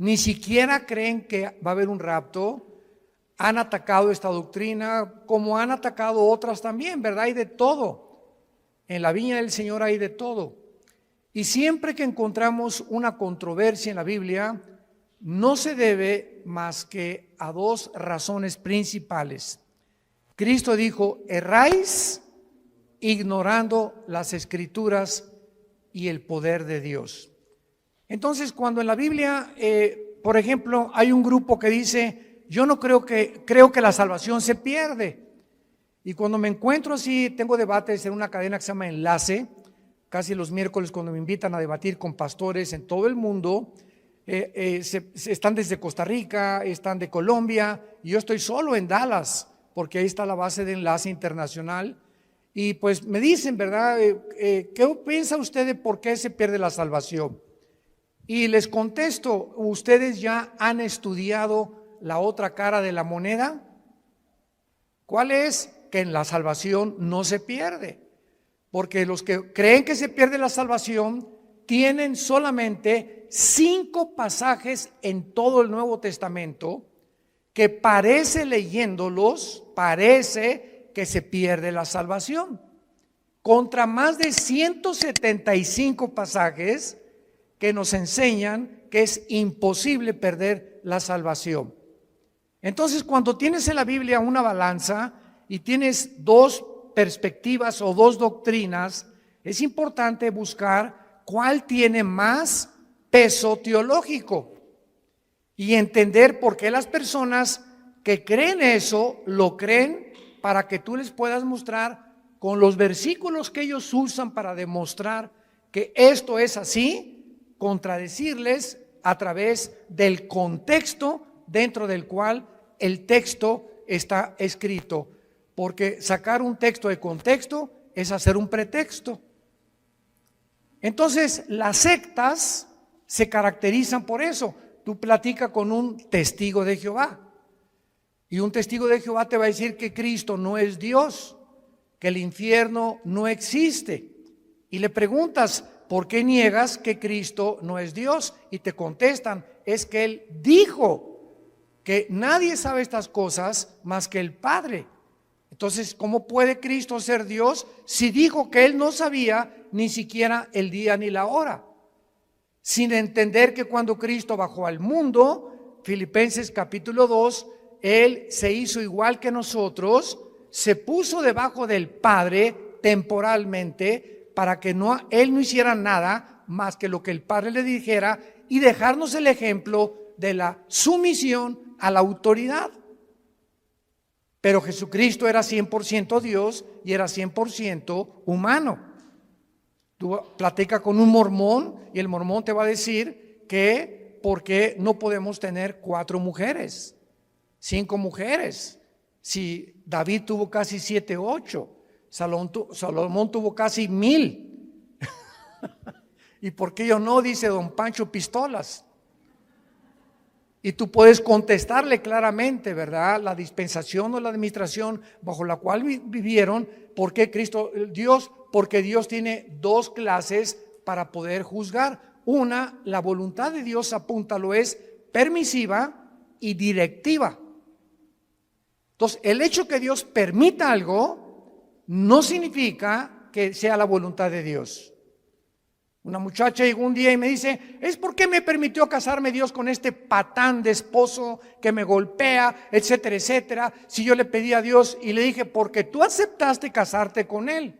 ni siquiera creen que va a haber un rapto. Han atacado esta doctrina como han atacado otras también, ¿verdad? Hay de todo. En la viña del Señor hay de todo. Y siempre que encontramos una controversia en la Biblia, no se debe más que a dos razones principales. Cristo dijo: erráis ignorando las Escrituras y el poder de Dios. Entonces, cuando en la Biblia, por ejemplo, hay un grupo que dice: yo no creo que la salvación se pierde. Y cuando me encuentro así, tengo debates en una cadena que se llama Enlace, casi los miércoles, cuando me invitan a debatir con pastores en todo el mundo. Están desde Costa Rica, están de Colombia, y yo estoy solo en Dallas, porque ahí está la base de Enlace Internacional. Y pues me dicen, ¿verdad? ¿Qué piensa usted de por qué se pierde la salvación? Y les contesto: ¿ustedes ya han estudiado la otra cara de la moneda? ¿Cuál es? Que en la salvación no se pierde, porque los que creen que se pierde la salvación tienen solamente 5 pasajes en todo el Nuevo Testamento que parece, leyéndolos, parece que se pierde la salvación, contra más de 175 pasajes que nos enseñan que es imposible perder la salvación. Entonces, cuando tienes en la Biblia una balanza y tienes dos perspectivas o dos doctrinas, es importante buscar cuál tiene más peso teológico y entender por qué las personas que creen eso lo creen, para que tú les puedas mostrar con los versículos que ellos usan para demostrar que esto es así, contradecirles a través del contexto dentro del cual el texto está escrito, porque sacar un texto de contexto es hacer un pretexto. Entonces, las sectas se caracterizan por eso. Tú platicas con un testigo de Jehová, y un testigo de Jehová te va a decir que Cristo no es Dios, que el infierno no existe, y le preguntas: ¿por qué niegas que Cristo no es Dios? Y te contestan: es que Él dijo que nadie sabe estas cosas más que el Padre. Entonces, ¿cómo puede Cristo ser Dios si dijo que Él no sabía ni siquiera el día ni la hora? Sin entender que cuando Cristo bajó al mundo, Filipenses capítulo 2, Él se hizo igual que nosotros, se puso debajo del Padre temporalmente, para que Él no hiciera nada más que lo que el Padre le dijera, y dejarnos el ejemplo de la sumisión a la autoridad. Pero Jesucristo era 100% Dios y era 100% humano. Tú platicas con un mormón y el mormón te va a decir que ¿por qué no podemos tener 4 mujeres, 5 mujeres? Si David tuvo casi 7, 8, Salomón tuvo casi 1000. ¿Y por qué yo no? Dice don Pancho Pistolas. Y tú puedes contestarle claramente, ¿verdad? La dispensación o la administración bajo la cual vivieron. ¿Por qué Cristo, Dios? Porque Dios tiene 2 clases para poder juzgar. Una, la voluntad de Dios, apúntalo, es permisiva y directiva. Entonces, el hecho que Dios permita algo no significa que sea la voluntad de Dios. Una muchacha llegó un día y me dice: ¿es por qué me permitió casarme Dios con este patán de esposo que me golpea, etcétera, etcétera? Si yo le pedí a Dios, y le dije: porque tú aceptaste casarte con él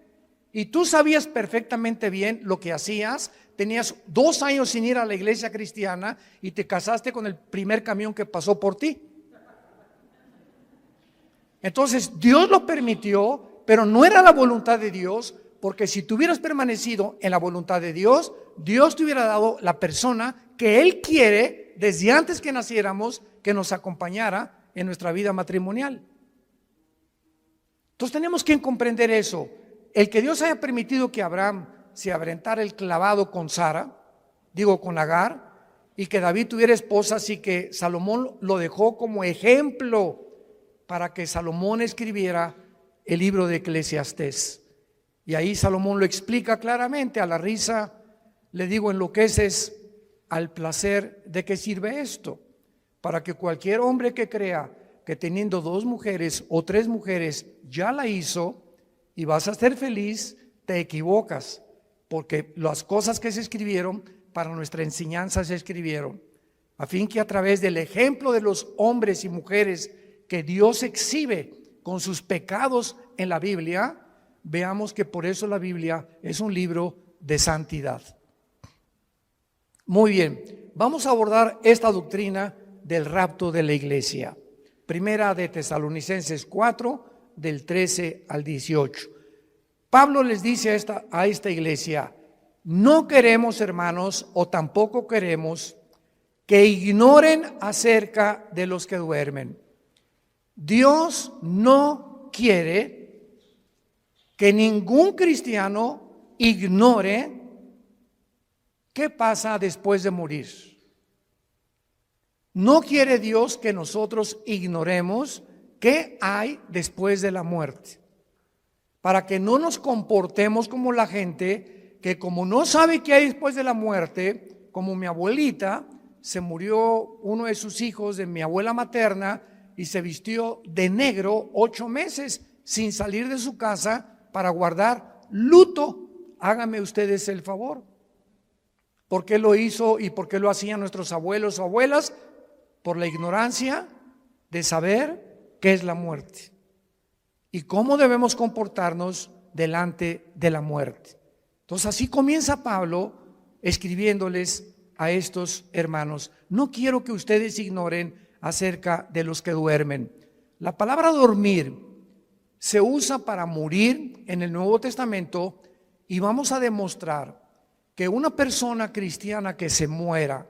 y tú sabías perfectamente bien lo que hacías. Tenías 2 años sin ir a la iglesia cristiana y te casaste con el primer camión que pasó por ti. Entonces Dios lo permitió, pero no era la voluntad de Dios. Porque si tú hubieras permanecido en la voluntad de Dios, Dios te hubiera dado la persona que Él quiere desde antes que naciéramos, que nos acompañara en nuestra vida matrimonial. Entonces tenemos que comprender eso. El que Dios haya permitido que Abraham se aventara el clavado con con Agar, y que David tuviera esposa, así que Salomón lo dejó como ejemplo para que Salomón escribiera el libro de Eclesiastés. Y ahí Salomón lo explica claramente. A la risa le digo: enloqueces al placer de qué sirve esto. Para que cualquier hombre que crea que teniendo 2 mujeres o 3 mujeres ya la hizo y vas a ser feliz, te equivocas, porque las cosas que se escribieron para nuestra enseñanza se escribieron, a fin que a través del ejemplo de los hombres y mujeres que Dios exhibe con sus pecados en la Biblia, veamos que por eso la Biblia es un libro de santidad. Muy bien, vamos a abordar esta doctrina del rapto de la iglesia. Primera de Tesalonicenses 4, del 13 al 18. Pablo les dice a esta iglesia: no queremos, hermanos, o tampoco queremos que ignoren acerca de los que duermen. Dios no quiere que ningún cristiano ignore qué pasa después de morir. No quiere Dios que nosotros ignoremos qué hay después de la muerte, para que no nos comportemos como la gente que, como no sabe qué hay después de la muerte, como mi abuelita, se murió uno de sus hijos de mi abuela materna y se vistió de negro 8 meses sin salir de su casa para guardar luto. Háganme ustedes el favor. ¿Por qué lo hizo y por qué lo hacían nuestros abuelos o abuelas? Por la ignorancia de saber qué es la muerte y cómo debemos comportarnos delante de la muerte. Entonces así comienza Pablo escribiéndoles a estos hermanos: no quiero que ustedes ignoren acerca de los que duermen. La palabra dormir se usa para morir en el Nuevo Testamento, y vamos a demostrar que una persona cristiana que se muera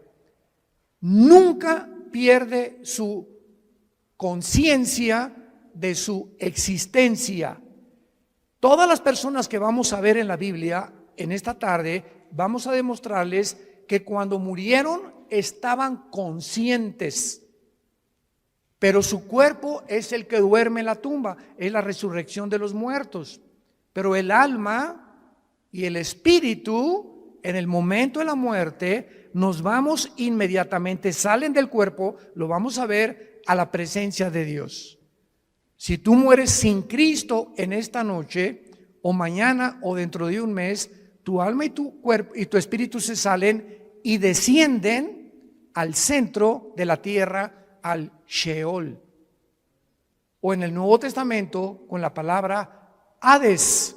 nunca pierde su conciencia de su existencia. Todas las personas que vamos a ver en la Biblia en esta tarde, vamos a demostrarles que cuando murieron estaban conscientes, pero su cuerpo es el que duerme en la tumba, es la resurrección de los muertos. Pero el alma y el espíritu, en el momento de la muerte, nos vamos inmediatamente, salen del cuerpo, lo vamos a ver, a la presencia de Dios. Si tú mueres sin Cristo en esta noche, o mañana, o dentro de un mes, tu alma y tu cuerpo y tu espíritu se salen y descienden al centro de la tierra, al Sheol, o en el Nuevo Testamento con la palabra Hades,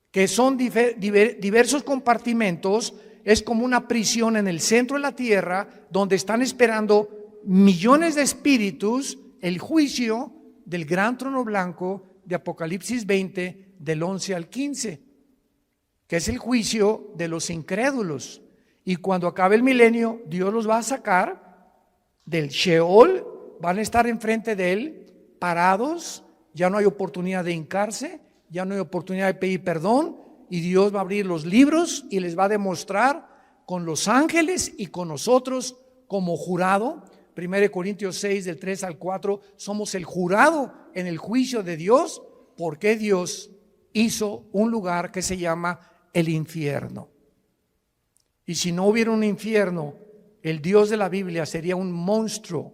que son diversos compartimentos. Es como una prisión en el centro de la tierra donde están esperando millones de espíritus el juicio del gran trono blanco de Apocalipsis 20 del 11 al 15, que es el juicio de los incrédulos. Y cuando acabe el milenio, Dios los va a sacar del Sheol, van a estar enfrente de Él, parados, ya no hay oportunidad de hincarse, ya no hay oportunidad de pedir perdón, y Dios va a abrir los libros y les va a demostrar con los ángeles y con nosotros como jurado. 1 Corintios 6 del 3 al 4, somos el jurado en el juicio de Dios, porque Dios hizo un lugar que se llama el infierno. Y si no hubiera un infierno, el Dios de la Biblia sería un monstruo,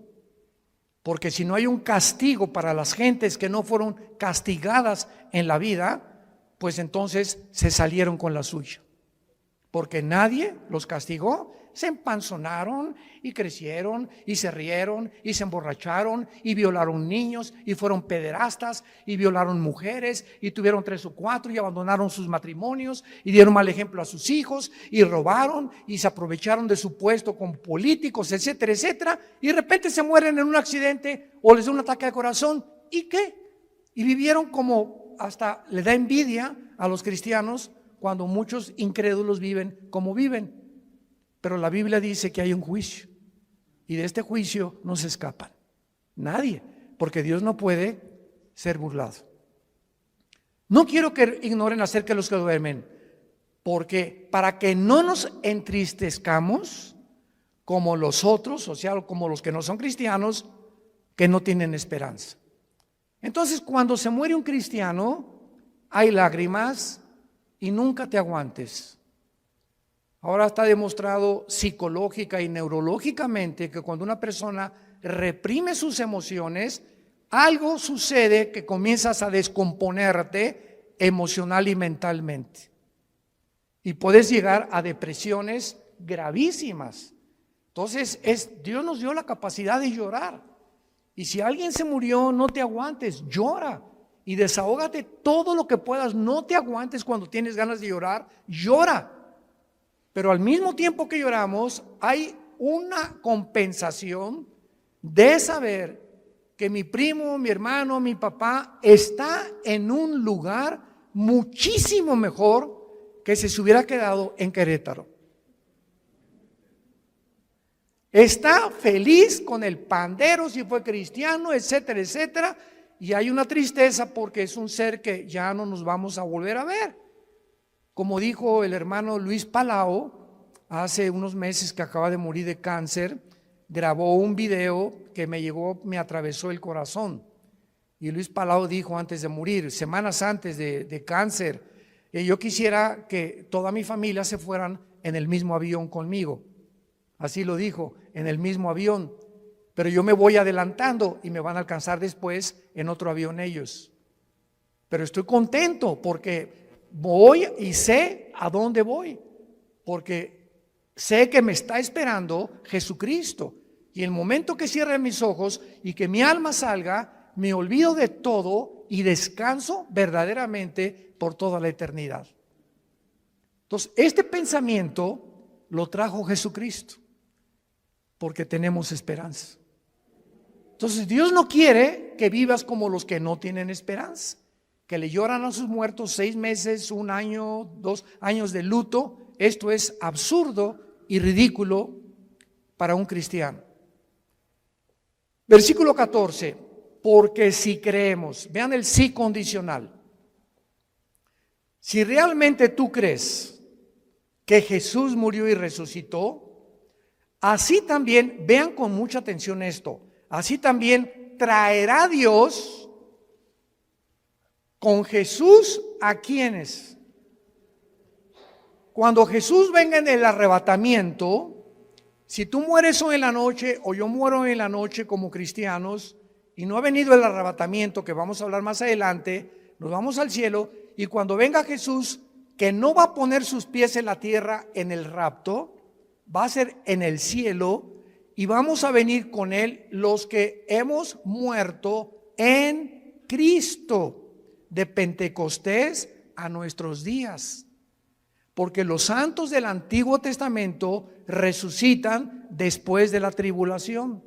porque si no hay un castigo para las gentes que no fueron castigadas en la vida, pues entonces se salieron con la suya, porque nadie los castigó. Se empanzonaron y crecieron y se rieron y se emborracharon y violaron niños y fueron pederastas y violaron mujeres y tuvieron 3 o 4 y abandonaron sus matrimonios y dieron mal ejemplo a sus hijos y robaron y se aprovecharon de su puesto como políticos, etcétera, etcétera, y de repente se mueren en un accidente o les da un ataque de corazón. ¿Y qué? Y vivieron como, hasta le da envidia a los cristianos cuando muchos incrédulos viven como viven. Pero la Biblia dice que hay un juicio, y de este juicio no se escapan nadie, porque Dios no puede ser burlado. No quiero que ignoren acerca de los que duermen, porque para que no nos entristezcamos como los otros, o sea, como los que no son cristianos, que no tienen esperanza. Entonces, cuando se muere un cristiano, hay lágrimas, y nunca te aguantes. Ahora está demostrado psicológica y neurológicamente que cuando una persona reprime sus emociones, algo sucede que comienzas a descomponerte emocional y mentalmente. Y puedes llegar a depresiones gravísimas. Entonces, Dios nos dio la capacidad de llorar. Y si alguien se murió, no te aguantes, llora. Y desahógate todo lo que puedas. No te aguantes cuando tienes ganas de llorar, llora. Pero al mismo tiempo que lloramos, hay una compensación de saber que mi primo, mi hermano, mi papá está en un lugar muchísimo mejor que si se hubiera quedado en Querétaro. Está feliz con el pandero si fue cristiano, etcétera, etcétera. Y hay una tristeza porque es un ser que ya no nos vamos a volver a ver. Como dijo el hermano Luis Palau, hace unos meses que acaba de morir de cáncer, grabó un video que me atravesó el corazón. Y Luis Palau dijo antes de morir, semanas antes de cáncer, yo quisiera que toda mi familia se fueran en el mismo avión conmigo. Así lo dijo, en el mismo avión. Pero yo me voy adelantando y me van a alcanzar después en otro avión ellos. Pero estoy contento porque voy y sé a dónde voy, porque sé que me está esperando Jesucristo. Y el momento que cierre mis ojos y que mi alma salga, me olvido de todo y descanso verdaderamente por toda la eternidad. Entonces, este pensamiento lo trajo Jesucristo, porque tenemos esperanza. Entonces, Dios no quiere que vivas como los que no tienen esperanza, que le lloran a sus muertos 6 meses, 1 año, 2 años de luto. Esto es absurdo y ridículo para un cristiano. Versículo 14, porque si creemos, vean el sí condicional. Si realmente tú crees que Jesús murió y resucitó, así también, vean con mucha atención esto, así también traerá Dios con Jesús a quienes. Cuando Jesús venga en el arrebatamiento, si tú mueres hoy en la noche o yo muero hoy en la noche como cristianos y no ha venido el arrebatamiento, que vamos a hablar más adelante, nos vamos al cielo y cuando venga Jesús, que no va a poner sus pies en la tierra en el rapto, va a ser en el cielo y vamos a venir con Él los que hemos muerto en Cristo, de Pentecostés a nuestros días. Porque los santos del Antiguo Testamento resucitan después de la tribulación.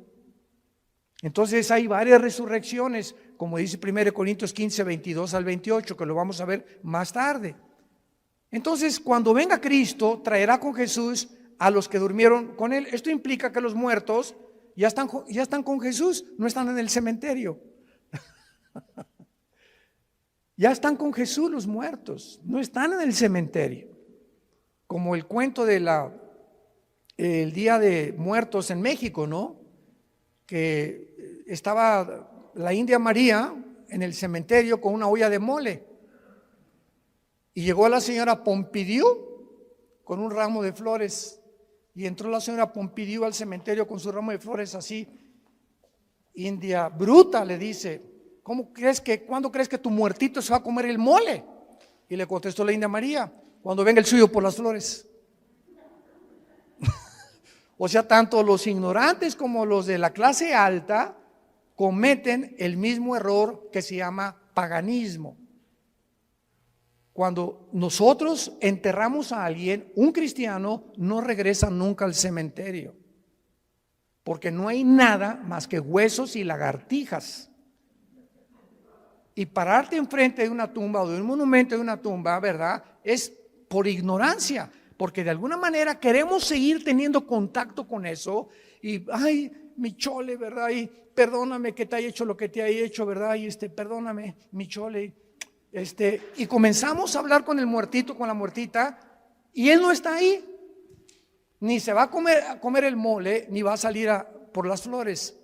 Entonces hay varias resurrecciones, como dice 1 Corintios 15, 22 al 28, que lo vamos a ver más tarde. Entonces, cuando venga Cristo, traerá con Jesús a los que durmieron con Él. Esto implica que los muertos ya están con Jesús, no están en el cementerio. Ya están con Jesús los muertos, no están en el cementerio. Como el cuento de el Día de Muertos en México, ¿no? Que estaba la India María en el cementerio con una olla de mole. Y llegó la señora Pompidou con un ramo de flores. Y entró la señora Pompidou al cementerio con su ramo de flores así. India bruta, le dice, ¿cuándo crees que tu muertito se va a comer el mole? Y le contestó la India María, cuando venga el suyo por las flores. O sea, tanto los ignorantes como los de la clase alta cometen el mismo error que se llama paganismo. Cuando nosotros enterramos a alguien, un cristiano no regresa nunca al cementerio, porque no hay nada más que huesos y lagartijas. Y pararte enfrente de una tumba o de un monumento de una tumba, ¿verdad? Es por ignorancia, porque de alguna manera queremos seguir teniendo contacto con eso y, ay, mi chole, ¿verdad? Y perdóname que te haya hecho lo que te haya hecho, ¿verdad? Y perdóname, mi chole. Y comenzamos a hablar con el muertito, con la muertita, y él no está ahí. Ni se va a comer el mole, ni va a salir por las flores.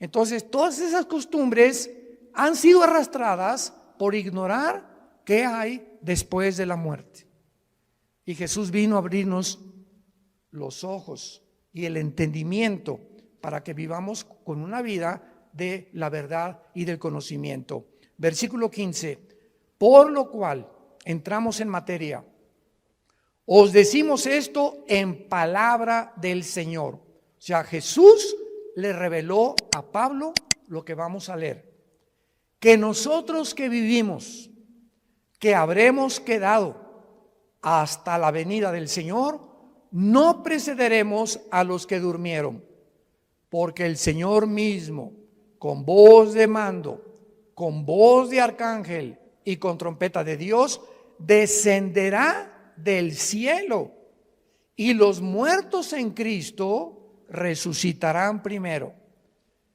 Entonces, todas esas costumbres han sido arrastradas por ignorar qué hay después de la muerte. Y Jesús vino a abrirnos los ojos y el entendimiento para que vivamos con una vida de la verdad y del conocimiento. Versículo 15, por lo cual, entramos en materia, os decimos esto en palabra del Señor. O sea, Jesús le reveló a Pablo lo que vamos a leer. Que nosotros que vivimos, que habremos quedado hasta la venida del Señor, no precederemos a los que durmieron, porque el Señor mismo, con voz de mando, con voz de arcángel y con trompeta de Dios, descenderá del cielo, y los muertos en Cristo resucitarán primero.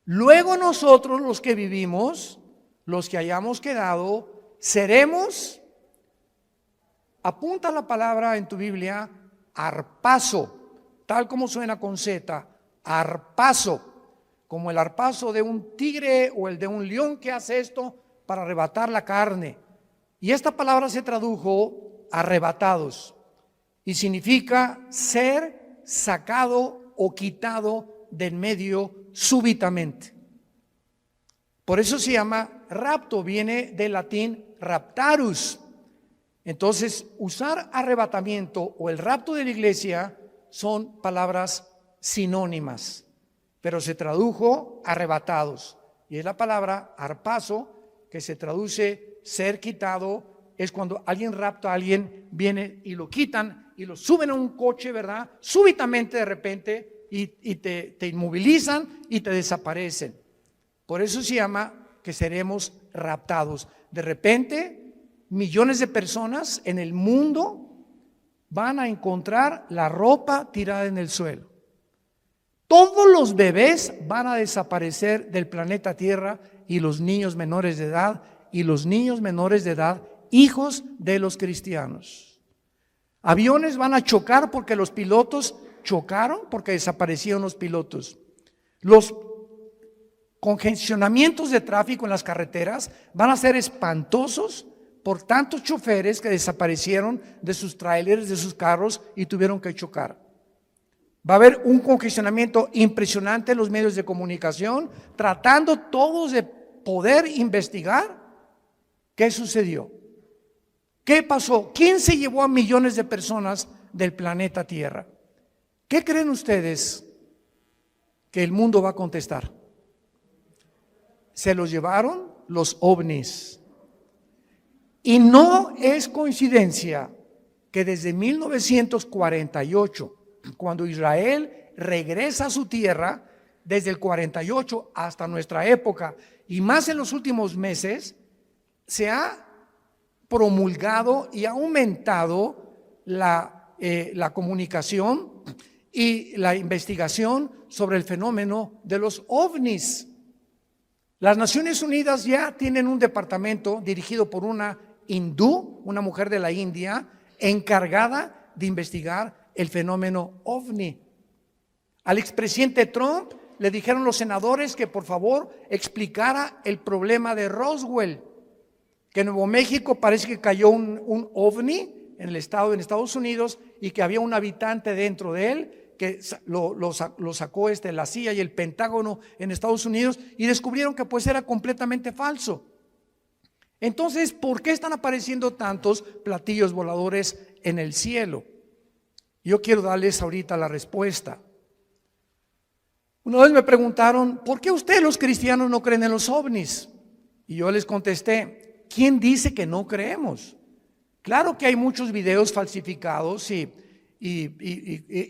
Luego nosotros los que vivimos, los que hayamos quedado, seremos, apunta la palabra en tu Biblia, arpazo, tal como suena con Z, arpazo, como el arpazo de un tigre o el de un león que hace esto para arrebatar la carne. Y esta palabra se tradujo arrebatados y significa ser sacado o quitado del medio súbitamente. Por eso se llama rapto, viene del latín raptarus. Entonces, usar arrebatamiento o el rapto de la iglesia son palabras sinónimas, pero se tradujo arrebatados. Y es la palabra arpazo, que se traduce ser quitado, es cuando alguien rapta a alguien, viene y lo quitan y lo suben a un coche, ¿verdad? Súbitamente de repente y te inmovilizan y te desaparecen. Por eso se llama que seremos raptados. De repente, millones de personas en el mundo van a encontrar la ropa tirada en el suelo. Todos los bebés van a desaparecer del planeta Tierra y los niños menores de edad y los niños menores de edad, hijos de los cristianos. Aviones van a chocar porque los pilotos chocaron, porque desaparecieron los pilotos. Los congestionamientos de tráfico en las carreteras van a ser espantosos por tantos choferes que desaparecieron de sus trailers, de sus carros y tuvieron que chocar. Va a haber un congestionamiento impresionante en los medios de comunicación, tratando todos de poder investigar qué sucedió, qué pasó, quién se llevó a millones de personas del planeta Tierra. ¿Qué creen ustedes que el mundo va a contestar? Se los llevaron los ovnis. Y no es coincidencia que desde 1948, cuando Israel regresa a su tierra, desde el 48 hasta nuestra época, y más en los últimos meses, se ha promulgado y ha aumentado la comunicación y la investigación sobre el fenómeno de los ovnis. Las Naciones Unidas ya tienen un departamento dirigido por una hindú, una mujer de la India, encargada de investigar el fenómeno ovni. Al expresidente Trump le dijeron los senadores que por favor explicara el problema de Roswell, que en Nuevo México parece que cayó un ovni en Estados Unidos y que había un habitante dentro de él que lo sacó la CIA y el Pentágono en Estados Unidos y descubrieron que pues era completamente falso. Entonces, ¿por qué están apareciendo tantos platillos voladores en el cielo? Yo quiero darles ahorita la respuesta. Una vez me preguntaron, ¿por qué ustedes los cristianos no creen en los ovnis? Y yo les contesté, ¿quién dice que no creemos? Claro que hay muchos videos falsificados y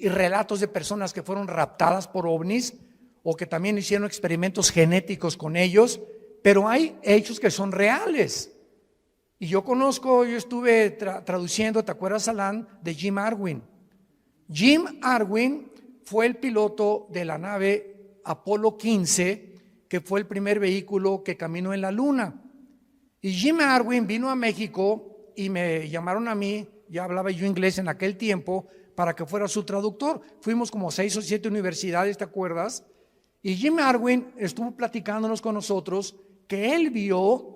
relatos de personas que fueron raptadas por ovnis o que también hicieron experimentos genéticos con ellos, pero hay hechos que son reales. Y yo estuve traduciendo, ¿te acuerdas, Alan? De Jim Arwin. Jim Arwin fue el piloto de la nave Apolo 15, que fue el primer vehículo que caminó en la luna. Y Jim Arwin vino a México y me llamaron a mí, ya hablaba yo inglés en aquel tiempo, para que fuera su traductor. Fuimos como 6 o 7 universidades, ¿te acuerdas? Y Jim Arwin estuvo platicándonos con nosotros que él vio,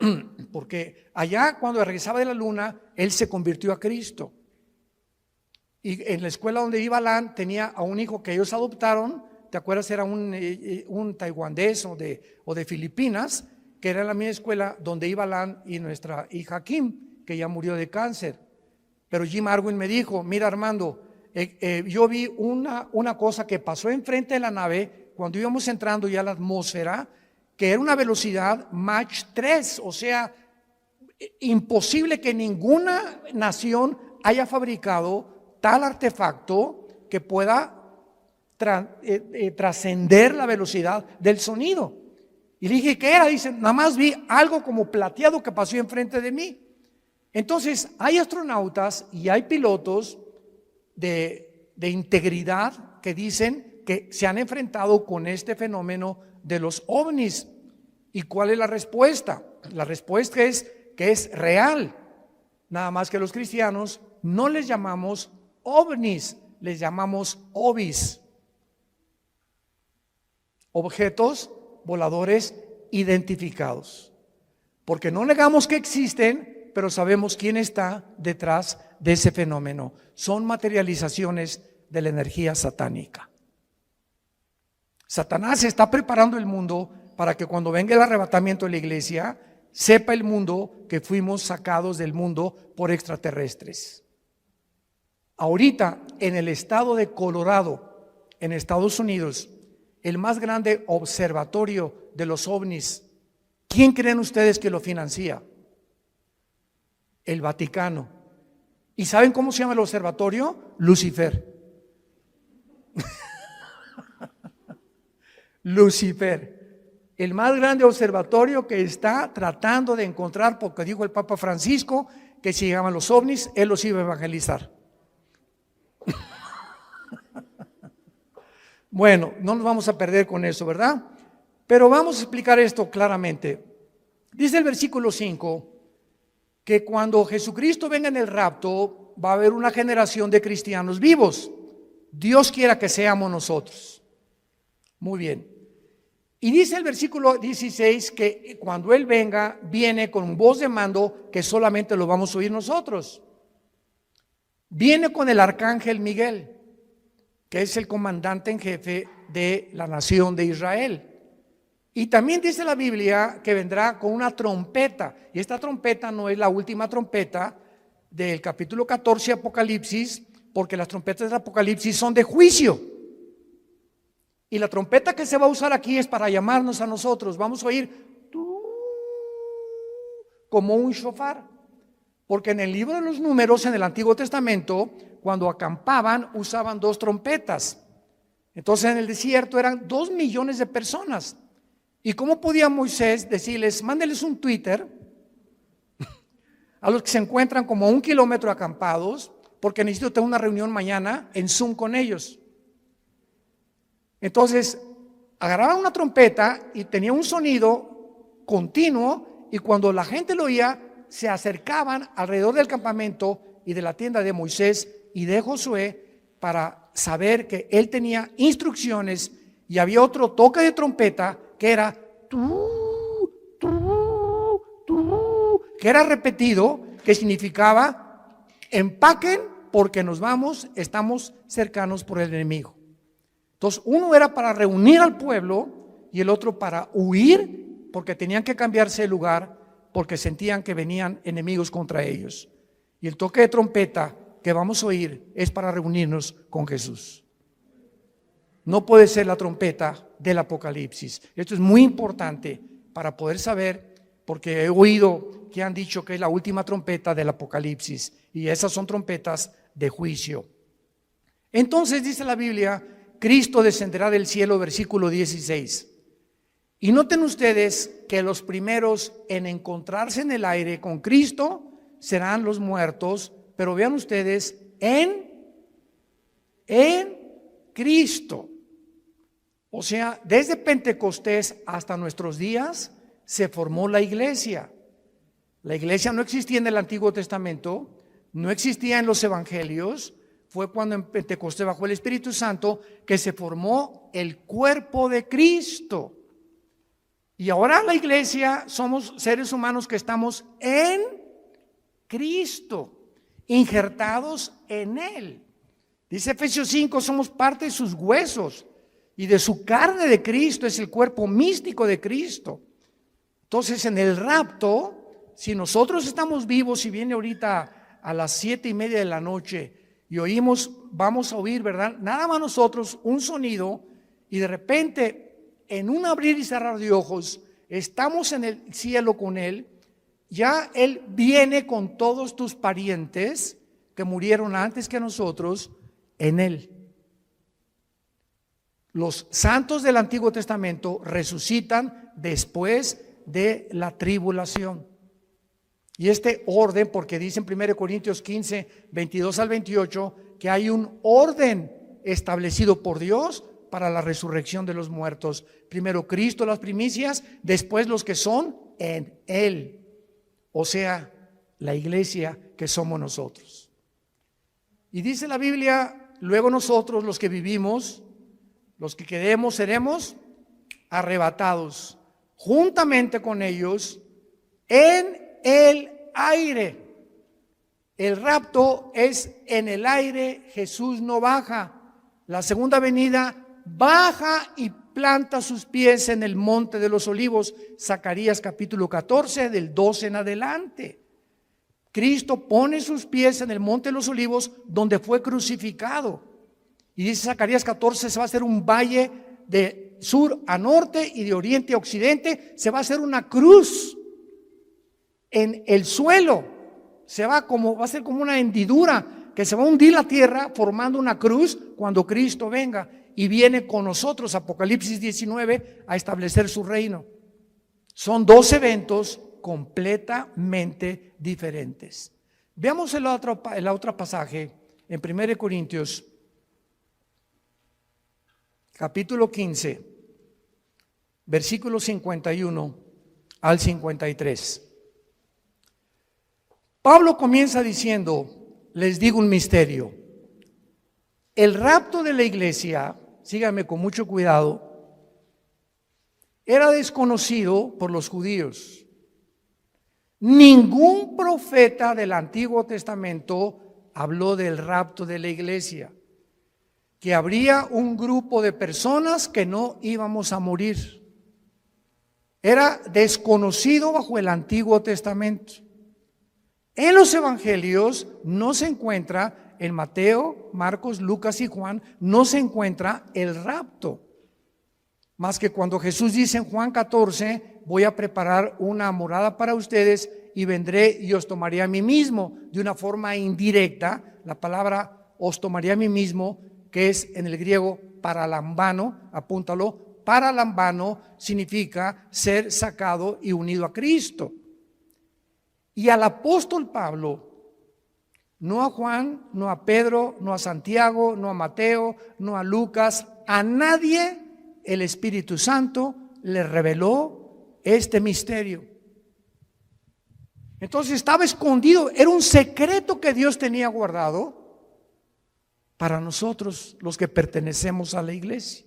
porque allá cuando regresaba de la luna, él se convirtió a Cristo. Y en la escuela donde iba Alan tenía a un hijo que ellos adoptaron. ¿Te acuerdas? Era un taiwanés o de Filipinas, que era en la misma escuela donde iba Alan y nuestra hija Kim, que ya murió de cáncer. Pero Jim Arwin me dijo: mira, Armando, yo vi una cosa que pasó enfrente de la nave cuando íbamos entrando ya a la atmósfera, que era una velocidad Mach 3, o sea, imposible que ninguna nación haya fabricado tal artefacto que pueda trascender la velocidad del sonido. Y le dije: ¿qué era? Dice: nada más vi algo como plateado que pasó enfrente de mí. Entonces hay astronautas y hay pilotos de integridad que dicen que se han enfrentado con este fenómeno de los ovnis. ¿Y cuál es la respuesta? La respuesta es que es real, nada más que los cristianos no les llamamos ovnis, les llamamos ovis, objetos voladores identificados, porque no negamos que existen, pero sabemos quién está detrás de ese fenómeno. Son materializaciones de la energía satánica. Satanás está preparando el mundo para que cuando venga el arrebatamiento de la iglesia, sepa el mundo que fuimos sacados del mundo por extraterrestres. Ahorita, en el estado de Colorado, en Estados Unidos, el más grande observatorio de los ovnis, ¿quién creen ustedes que lo financia? El Vaticano. ¿Y saben cómo se llama el observatorio? Lucifer. Lucifer. El más grande observatorio que está tratando de encontrar, porque dijo el Papa Francisco que si llegaban los ovnis, él los iba a evangelizar. Bueno, no nos vamos a perder con eso, ¿verdad? Pero vamos a explicar esto claramente. Dice el versículo 5 que cuando Jesucristo venga en el rapto, va a haber una generación de cristianos vivos. Dios quiera que seamos nosotros. Muy bien. Y dice el versículo 16 que cuando Él venga, viene con voz de mando que solamente lo vamos a oír nosotros. Viene con el arcángel Miguel, que es el comandante en jefe de la nación de Israel. Y también dice la Biblia que vendrá con una trompeta. Y esta trompeta no es la última trompeta del capítulo 14 de Apocalipsis, porque las trompetas del Apocalipsis son de juicio. Y la trompeta que se va a usar aquí es para llamarnos a nosotros. Vamos a oír como un shofar. Porque en el libro de los Números, en el Antiguo Testamento, cuando acampaban, usaban 2 trompetas. Entonces en el desierto eran 2 millones de personas. ¿Y cómo podía Moisés decirles: mándeles un Twitter a los que se encuentran como a 1 kilómetro acampados, porque necesito tener una reunión mañana en Zoom con ellos? Entonces agarraban una trompeta y tenía un sonido continuo, y cuando la gente lo oía, se acercaban alrededor del campamento y de la tienda de Moisés y de Josué para saber que él tenía instrucciones. Y había otro toque de trompeta que era que era repetido, que significaba: empaquen porque nos vamos, estamos cercanos por el enemigo. Entonces uno era para reunir al pueblo y el otro para huir, porque tenían que cambiarse de lugar porque sentían que venían enemigos contra ellos. Y el toque de trompeta que vamos a oír es para reunirnos con Jesús. No puede ser la trompeta del Apocalipsis. Esto es muy importante para poder saber, porque he oído que han dicho que es la última trompeta del Apocalipsis, y esas son trompetas de juicio. Entonces dice la Biblia: Cristo descenderá del cielo, versículo 16. Y noten ustedes que los primeros en encontrarse en el aire con Cristo serán los muertos, pero vean ustedes, en Cristo. O sea, desde Pentecostés hasta nuestros días se formó la iglesia. La iglesia no existía en el Antiguo Testamento, no existía en los evangelios. Fue cuando en Pentecostés, bajo el Espíritu Santo, que se formó el cuerpo de Cristo. Y ahora la iglesia somos seres humanos que estamos en Cristo, injertados en Él. Dice Efesios 5, somos parte de sus huesos y de su carne de Cristo, es el cuerpo místico de Cristo. Entonces en el rapto, si nosotros estamos vivos y viene ahorita a las 7:30 de la noche y oímos, vamos a oír, ¿verdad? Nada más nosotros un sonido y de repente en un abrir y cerrar de ojos estamos en el cielo con Él. Ya Él viene con todos tus parientes que murieron antes que nosotros en Él. Los santos del Antiguo Testamento resucitan después de la tribulación. Y este orden, porque dice en 1 Corintios 15, 22 al 28, que hay un orden establecido por Dios para la resurrección de los muertos. Primero Cristo, las primicias, después los que son en Él. O sea, la iglesia que somos nosotros. Y dice la Biblia, luego nosotros los que vivimos, los que quedemos, seremos arrebatados juntamente con ellos en el aire. El rapto es en el aire, Jesús no baja. La segunda venida baja y planta sus pies en el monte de los olivos. Zacarías capítulo 14 del 12 en adelante. Cristo pone sus pies en el monte de los olivos donde fue crucificado. Y dice Zacarías 14, se va a hacer un valle de sur a norte y de oriente a occidente. Se va a hacer una cruz en el suelo. Va a ser como una hendidura que se va a hundir la tierra formando una cruz cuando Cristo venga y viene con nosotros, Apocalipsis 19, a establecer su reino. Son dos eventos completamente diferentes. Veamos el otro pasaje en 1 Corintios capítulo 15, versículos 51 al 53. Pablo comienza diciendo, les digo un misterio. El rapto de la iglesia, síganme con mucho cuidado, era desconocido por los judíos. Ningún profeta del Antiguo Testamento habló del rapto de la iglesia, que habría un grupo de personas que no íbamos a morir. Era desconocido bajo el Antiguo Testamento. En los evangelios no se encuentra, en Mateo, Marcos, Lucas y Juan, no se encuentra el rapto. Más que cuando Jesús dice en Juan 14, voy a preparar una morada para ustedes y vendré y os tomaré a mí mismo. De una forma indirecta, la palabra os tomaré a mí mismo, que es en el griego paralambano, apúntalo, paralambano significa ser sacado y unido a Cristo. Y al apóstol Pablo, no a Juan, no a Pedro, no a Santiago, no a Mateo, no a Lucas, a nadie el Espíritu Santo le reveló este misterio. Entonces estaba escondido, era un secreto que Dios tenía guardado para nosotros los que pertenecemos a la iglesia.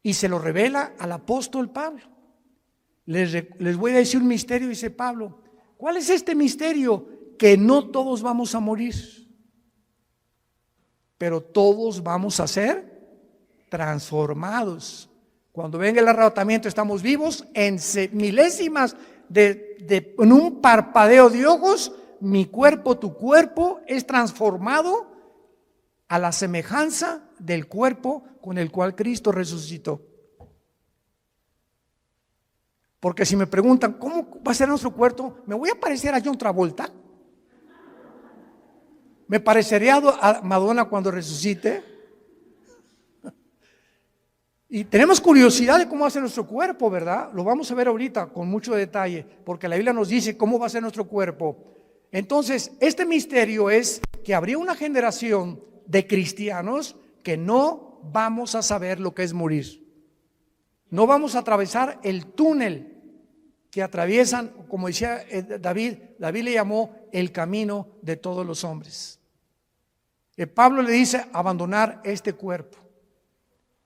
Y se lo revela al apóstol Pablo. Les voy a decir un misterio, dice Pablo. ¿Cuál es este misterio? Que no todos vamos a morir, pero todos vamos a ser transformados. Cuando venga el arrebatamiento estamos vivos en milésimas en un parpadeo de ojos. Mi cuerpo, tu cuerpo es transformado a la semejanza del cuerpo con el cual Cristo resucitó. Porque si me preguntan, ¿cómo va a ser nuestro cuerpo? ¿Me voy a parecer a John Travolta? ¿Me parecería a Madonna cuando resucite? Y tenemos curiosidad de cómo va a ser nuestro cuerpo, ¿verdad? Lo vamos a ver ahorita con mucho detalle, porque la Biblia nos dice cómo va a ser nuestro cuerpo. Entonces, este misterio es que habría una generación de cristianos que no vamos a saber lo que es morir. No vamos a atravesar el túnel que atraviesan, como decía David le llamó el camino de todos los hombres. Pablo le dice abandonar este cuerpo.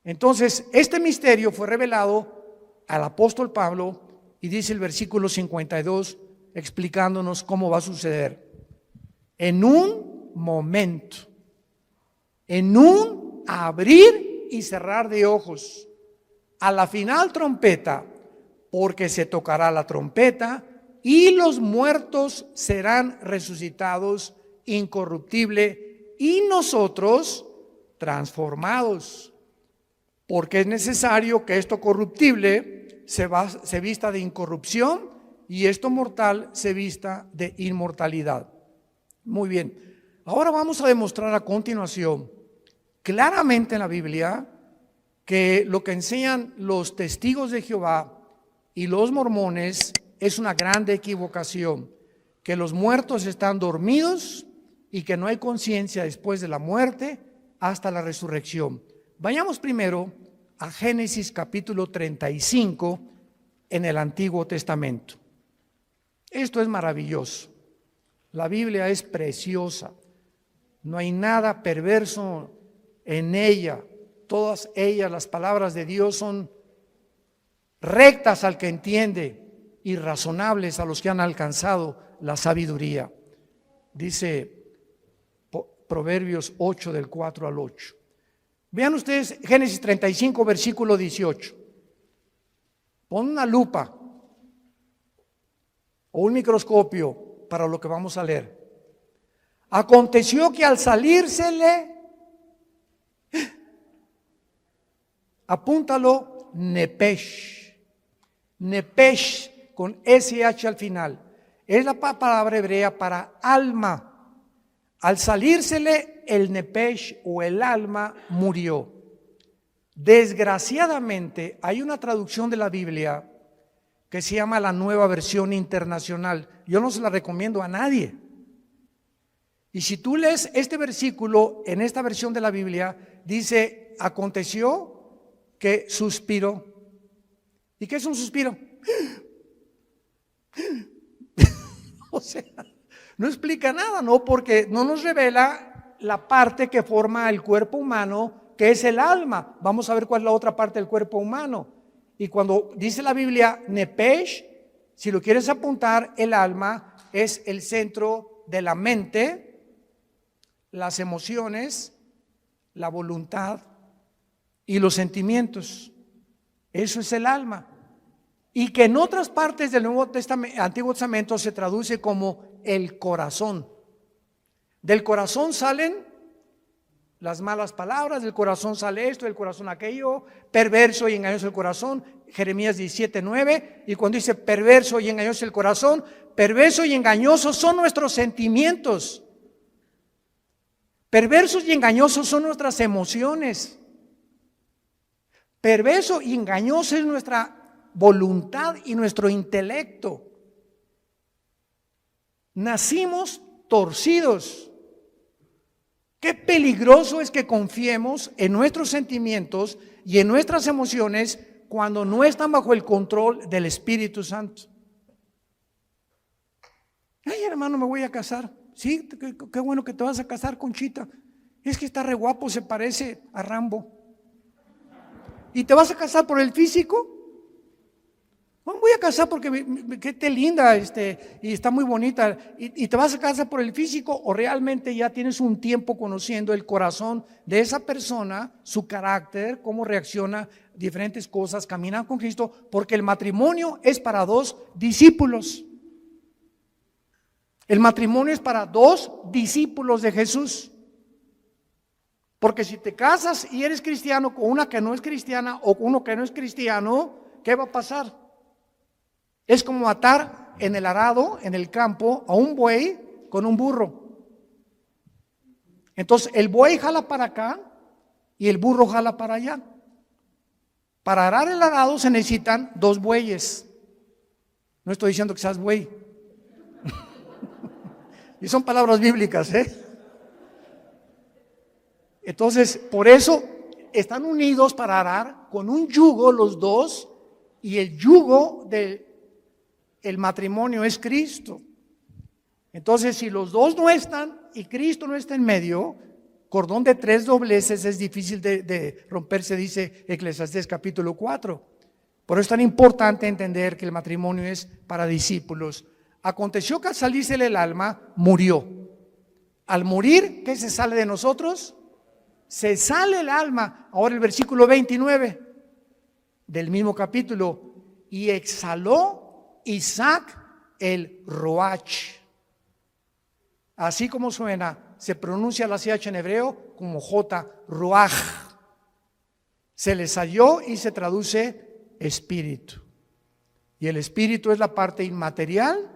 Entonces, este misterio fue revelado al apóstol Pablo y dice el versículo 52 explicándonos cómo va a suceder. En un momento, en un abrir y cerrar de ojos, a la final trompeta, porque se tocará la trompeta y los muertos serán resucitados incorruptible y nosotros transformados, porque es necesario que esto corruptible se vista de incorrupción y esto mortal se vista de inmortalidad. Muy bien, ahora vamos a demostrar a continuación claramente en la Biblia que lo que enseñan los testigos de Jehová y los mormones es una grande equivocación, que los muertos están dormidos y que no hay conciencia después de la muerte hasta la resurrección. Vayamos primero a Génesis capítulo 35 en el Antiguo Testamento. Esto es maravilloso. La Biblia es preciosa. No hay nada perverso en ella. Todas ellas, las palabras de Dios, son rectas al que entiende y razonables a los que han alcanzado la sabiduría. Dice Proverbios 8 del 4 al 8. Vean ustedes Génesis 35 versículo 18. Pon una lupa o un microscopio para lo que vamos a leer. Aconteció que al salírsele, apúntalo, Nepesh. Nepesh con SH al final. Es la palabra hebrea para alma. Al salírsele el Nepesh o el alma murió. Desgraciadamente hay una traducción de la Biblia que se llama la Nueva Versión Internacional. Yo no se la recomiendo a nadie. Y si tú lees este versículo en esta versión de la Biblia, dice, aconteció que suspiró. ¿Y qué es un suspiro? O sea, no explica nada, ¿no? Porque no nos revela la parte que forma el cuerpo humano, que es el alma. Vamos a ver cuál es la otra parte del cuerpo humano. Y cuando dice la Biblia Nepesh, si lo quieres apuntar, el alma es el centro de la mente, las emociones, la voluntad y los sentimientos. Eso es el alma. Y que en otras partes del Antiguo Testamento se traduce como el corazón. Del corazón salen las malas palabras, del corazón sale esto, del corazón aquello, perverso y engañoso el corazón, Jeremías 17:9, y cuando dice perverso y engañoso el corazón, perverso y engañosos son nuestros sentimientos, perversos y engañosos son nuestras emociones, perverso y engañoso es nuestra voluntad y nuestro intelecto. Nacimos torcidos. Qué peligroso es que confiemos en nuestros sentimientos y en nuestras emociones cuando no están bajo el control del Espíritu Santo. Ay, hermano, me voy a casar. Sí, qué bueno que te vas a casar, Conchita. Es que está re guapo, se parece a Rambo. ¿Y te vas a casar por el físico? No, voy a casar porque que te linda y está muy bonita. ¿Y te vas a casar por el físico o realmente ya tienes un tiempo conociendo el corazón de esa persona, su carácter, cómo reacciona, diferentes cosas, caminar con Cristo? Porque el matrimonio es para dos discípulos. El matrimonio es para dos discípulos de Jesús. Porque si te casas y eres cristiano con una que no es cristiana o con uno que no es cristiano, ¿qué va a pasar? Es como atar en el arado, en el campo, a un buey con un burro. Entonces el buey jala para acá y el burro jala para allá. Para arar el arado se necesitan dos bueyes. No estoy diciendo que seas buey. Y son palabras bíblicas, ¿eh? Entonces, por eso están unidos para arar con un yugo los dos, y el yugo del matrimonio es Cristo. Entonces, si los dos no están y Cristo no está en medio, cordón de tres dobleces es difícil de romperse, dice Eclesiastés capítulo 4. Por eso es tan importante entender que el matrimonio es para discípulos. Aconteció que al salirse el alma, murió. Al morir, ¿qué se sale de nosotros? se sale el alma. Ahora el versículo 29 del mismo capítulo, y exhaló Isaac el Roach. Así como suena, se pronuncia la CH en hebreo como J, Ruach. Se le salió y se traduce espíritu. Y el espíritu es la parte inmaterial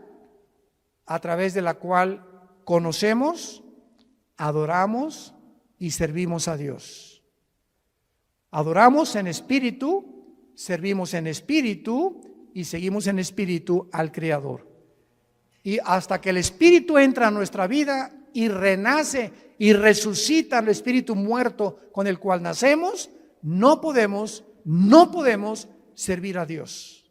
a través de la cual conocemos, adoramos y servimos a Dios. Adoramos en espíritu, servimos en espíritu y seguimos en espíritu al Creador. Y hasta que el espíritu entra a nuestra vida y renace y resucita el espíritu muerto con el cual nacemos, no podemos servir a Dios.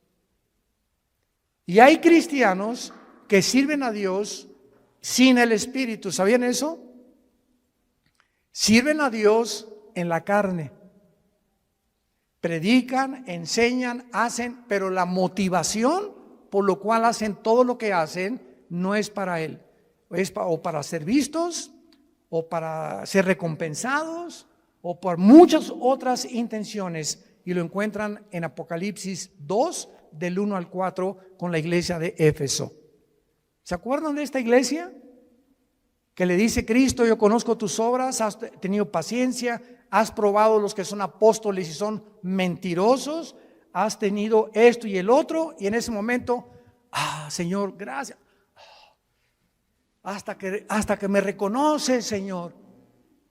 Y hay cristianos que sirven a Dios sin el espíritu. ¿Sabían eso? Sirven a Dios en la carne. Predican, enseñan, hacen, pero la motivación por lo cual hacen todo lo que hacen no es para Él. Es o para ser vistos, o para ser recompensados, o por muchas otras intenciones. Y lo encuentran en Apocalipsis 2, del 1 al 4, con la iglesia de Éfeso. ¿Se acuerdan de esta iglesia? Que le dice Cristo: yo conozco tus obras, has tenido paciencia, has probado los que son apóstoles y son mentirosos, has tenido esto y el otro, y en ese momento, Señor, gracias. Hasta que me reconoces, Señor.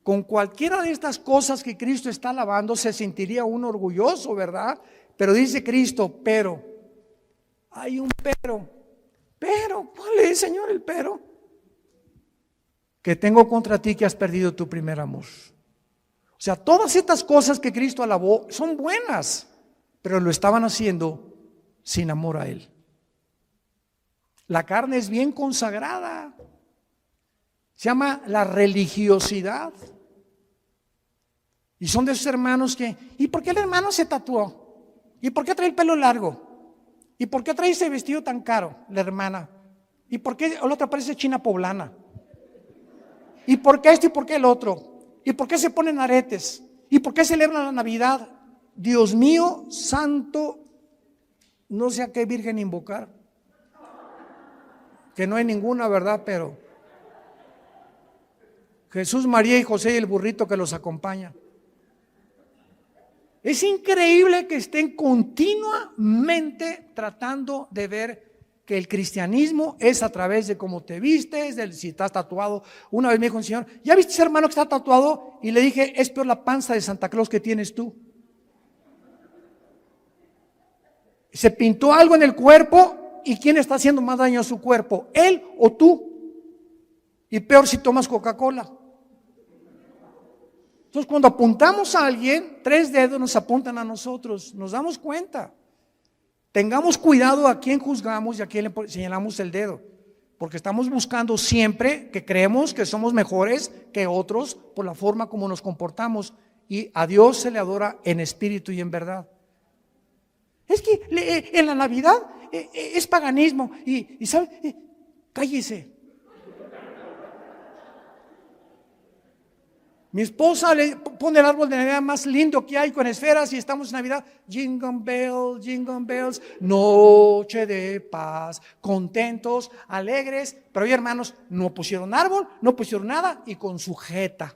Con cualquiera de estas cosas que Cristo está alabando, se sentiría uno orgulloso, ¿verdad? Pero dice Cristo, pero, hay un pero, ¿cuál es, Señor, el pero? Que tengo contra ti que has perdido tu primer amor. O sea, todas estas cosas que Cristo alabó son buenas, pero lo estaban haciendo sin amor a Él. La carne es bien consagrada. Se llama la religiosidad. Y son de esos hermanos que, ¿y por qué el hermano se tatuó? ¿Y por qué trae el pelo largo? ¿Y por qué trae ese vestido tan caro, la hermana? ¿Y por qué la otra parece china poblana? ¿Y por qué esto y por qué el otro? ¿Y por qué se ponen aretes? ¿Y por qué celebran la Navidad? Dios mío, santo, no sé a qué virgen invocar. Que no hay ninguna, ¿verdad? Pero Jesús, María y José y el burrito que los acompaña. Es increíble que estén continuamente tratando de ver que el cristianismo es a través de cómo te vistes, de si estás tatuado. Una vez me dijo un señor: ¿ya viste ese hermano que está tatuado? Y le dije: es peor la panza de Santa Claus que tienes tú. Se pintó algo en el cuerpo, ¿y quién está haciendo más daño a su cuerpo? ¿Él o tú? Y peor si tomas Coca-Cola. Entonces, cuando apuntamos a alguien, 3 dedos nos apuntan a nosotros. Nos damos cuenta. Tengamos cuidado a quién juzgamos y a quién le señalamos el dedo, porque estamos buscando siempre que creemos que somos mejores que otros por la forma como nos comportamos, y a Dios se le adora en espíritu y en verdad. Es que en la Navidad es paganismo y ¿sabe? Cállese. Mi esposa le pone el árbol de Navidad más lindo que hay con esferas y estamos en Navidad. Jingle bells, noche de paz, contentos, alegres. Pero hoy, hermanos, no pusieron árbol, no pusieron nada y con sujeta.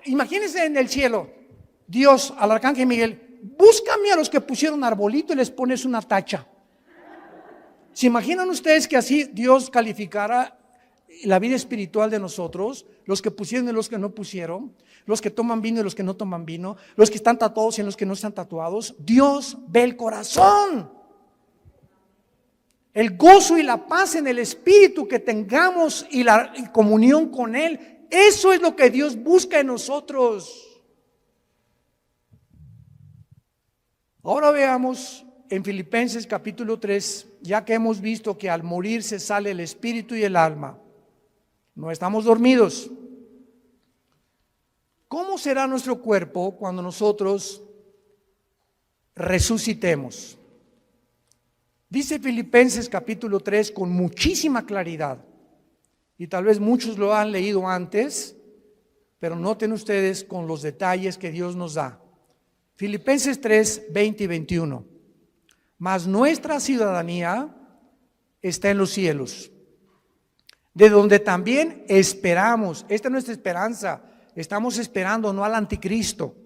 Imagínense en el cielo, Dios al arcángel Miguel: búscame a los que pusieron arbolito y les pones una tacha. ¿Se imaginan ustedes que así Dios calificara la vida espiritual de nosotros? Los que pusieron y los que no pusieron, los que toman vino y los que no toman vino, los que están tatuados y los que no están tatuados. Dios ve el corazón. El gozo y la paz en el espíritu que tengamos y la comunión con Él, eso es lo que Dios busca en nosotros. Ahora veamos en Filipenses capítulo 3, ya que hemos visto que al morir se sale el espíritu y el alma, no estamos dormidos. ¿Cómo será nuestro cuerpo cuando nosotros resucitemos? Dice Filipenses capítulo 3 con muchísima claridad: Y tal vez muchos lo han leído antes, pero noten ustedes con los detalles que Dios nos da. Filipenses 3, 20 y 21. Mas nuestra ciudadanía está en los cielos, de donde también esperamos. Esta es nuestra esperanza. Estamos esperando no al anticristo,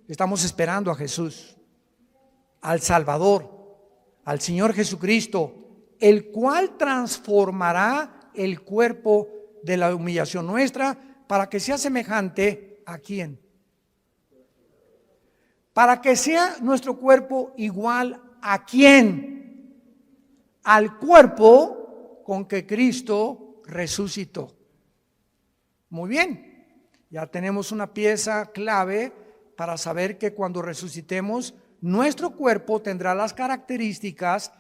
estamos esperando a Jesús, al Salvador, al Señor Jesucristo, el cual transformará el cuerpo de la humillación nuestra para que sea semejante ¿a quién? Para que sea nuestro cuerpo igual ¿a quién? Al cuerpo con que Cristo resucitó. Muy bien, ya tenemos una pieza clave para saber que cuando resucitemos, nuestro cuerpo tendrá las características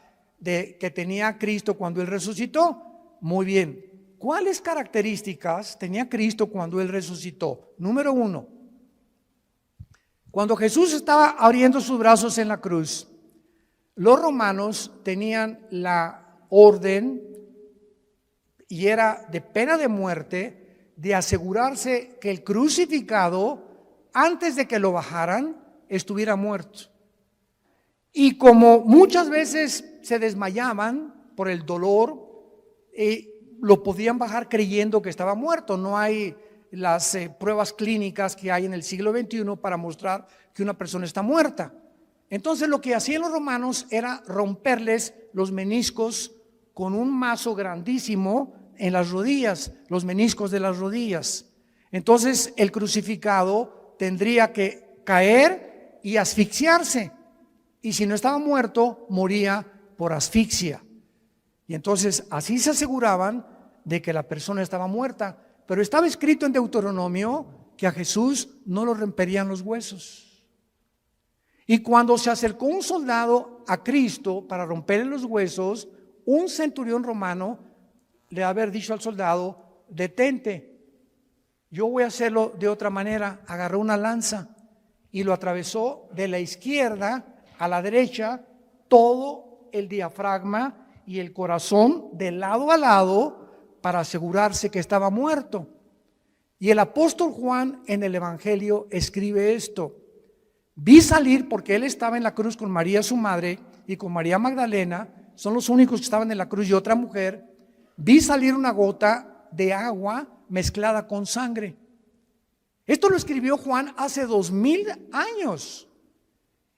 que tenía Cristo cuando Él resucitó. Muy bien, ¿cuáles características tenía Cristo cuando Él resucitó? Número 1, cuando Jesús estaba abriendo sus brazos en la cruz, los romanos tenían la orden, y era de pena de muerte, de asegurarse que el crucificado, antes de que lo bajaran, estuviera muerto. Y como muchas veces se desmayaban por el dolor, lo podían bajar creyendo que estaba muerto. No hay las pruebas clínicas que hay en el siglo XXI para mostrar que una persona está muerta. Entonces lo que hacían los romanos era romperles los meniscos con un mazo grandísimo en las rodillas, los meniscos de las rodillas. Entonces el crucificado tendría que caer y asfixiarse, y si no estaba muerto, moría por asfixia. Y entonces así se aseguraban de que la persona estaba muerta. Pero estaba escrito en Deuteronomio que a Jesús no lo romperían los huesos. Y cuando se acercó un soldado a Cristo para romperle los huesos, un centurión romano le había dicho al soldado: detente, yo voy a hacerlo de otra manera. Agarró una lanza y lo atravesó de la izquierda a la derecha, todo el diafragma y el corazón de lado a lado, para asegurarse que estaba muerto. Y el apóstol Juan en el Evangelio escribe esto: vi salir, porque él estaba en la cruz con María su madre y con María Magdalena, son los únicos que estaban en la cruz, y otra mujer. Vi salir una gota de agua mezclada con sangre. Esto lo escribió Juan hace 2000 años.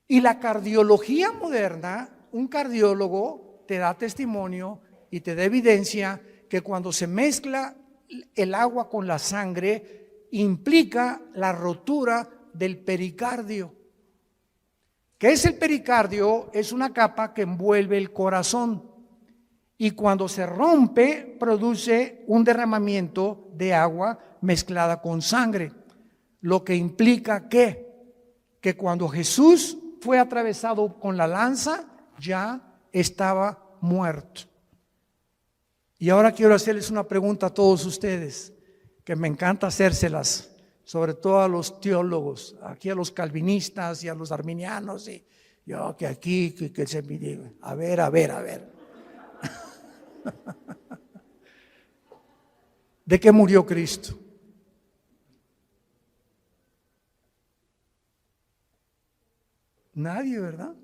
Y la cardiología moderna, un cardiólogo te da testimonio y te da evidencia que cuando se mezcla el agua con la sangre, implica la rotura del pericardio. ¿Qué es el pericardio? Es una capa que envuelve el corazón, y cuando se rompe produce un derramamiento de agua mezclada con sangre, lo que implica que cuando Jesús fue atravesado con la lanza, ya estaba muerto. Y ahora quiero hacerles una pregunta a todos ustedes, que me encanta hacérselas, sobre todo a los teólogos, aquí a los calvinistas y a los arminianos, y yo que aquí, que se me diga, a ver. ¿De qué murió Cristo? Nadie, ¿verdad?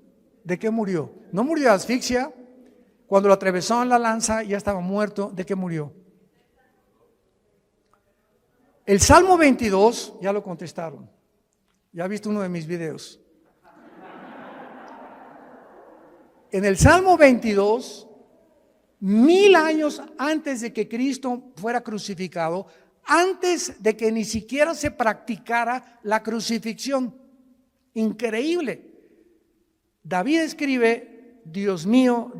¿De qué murió? No murió de asfixia. Cuando lo atravesó en la lanza ya estaba muerto. ¿De qué murió? El Salmo 22, ya lo contestaron. Ya viste uno de mis videos. En el Salmo 22, 1000 años antes de que Cristo fuera crucificado, antes de que ni siquiera se practicara la crucifixión. Increíble. David escribe: Dios mío,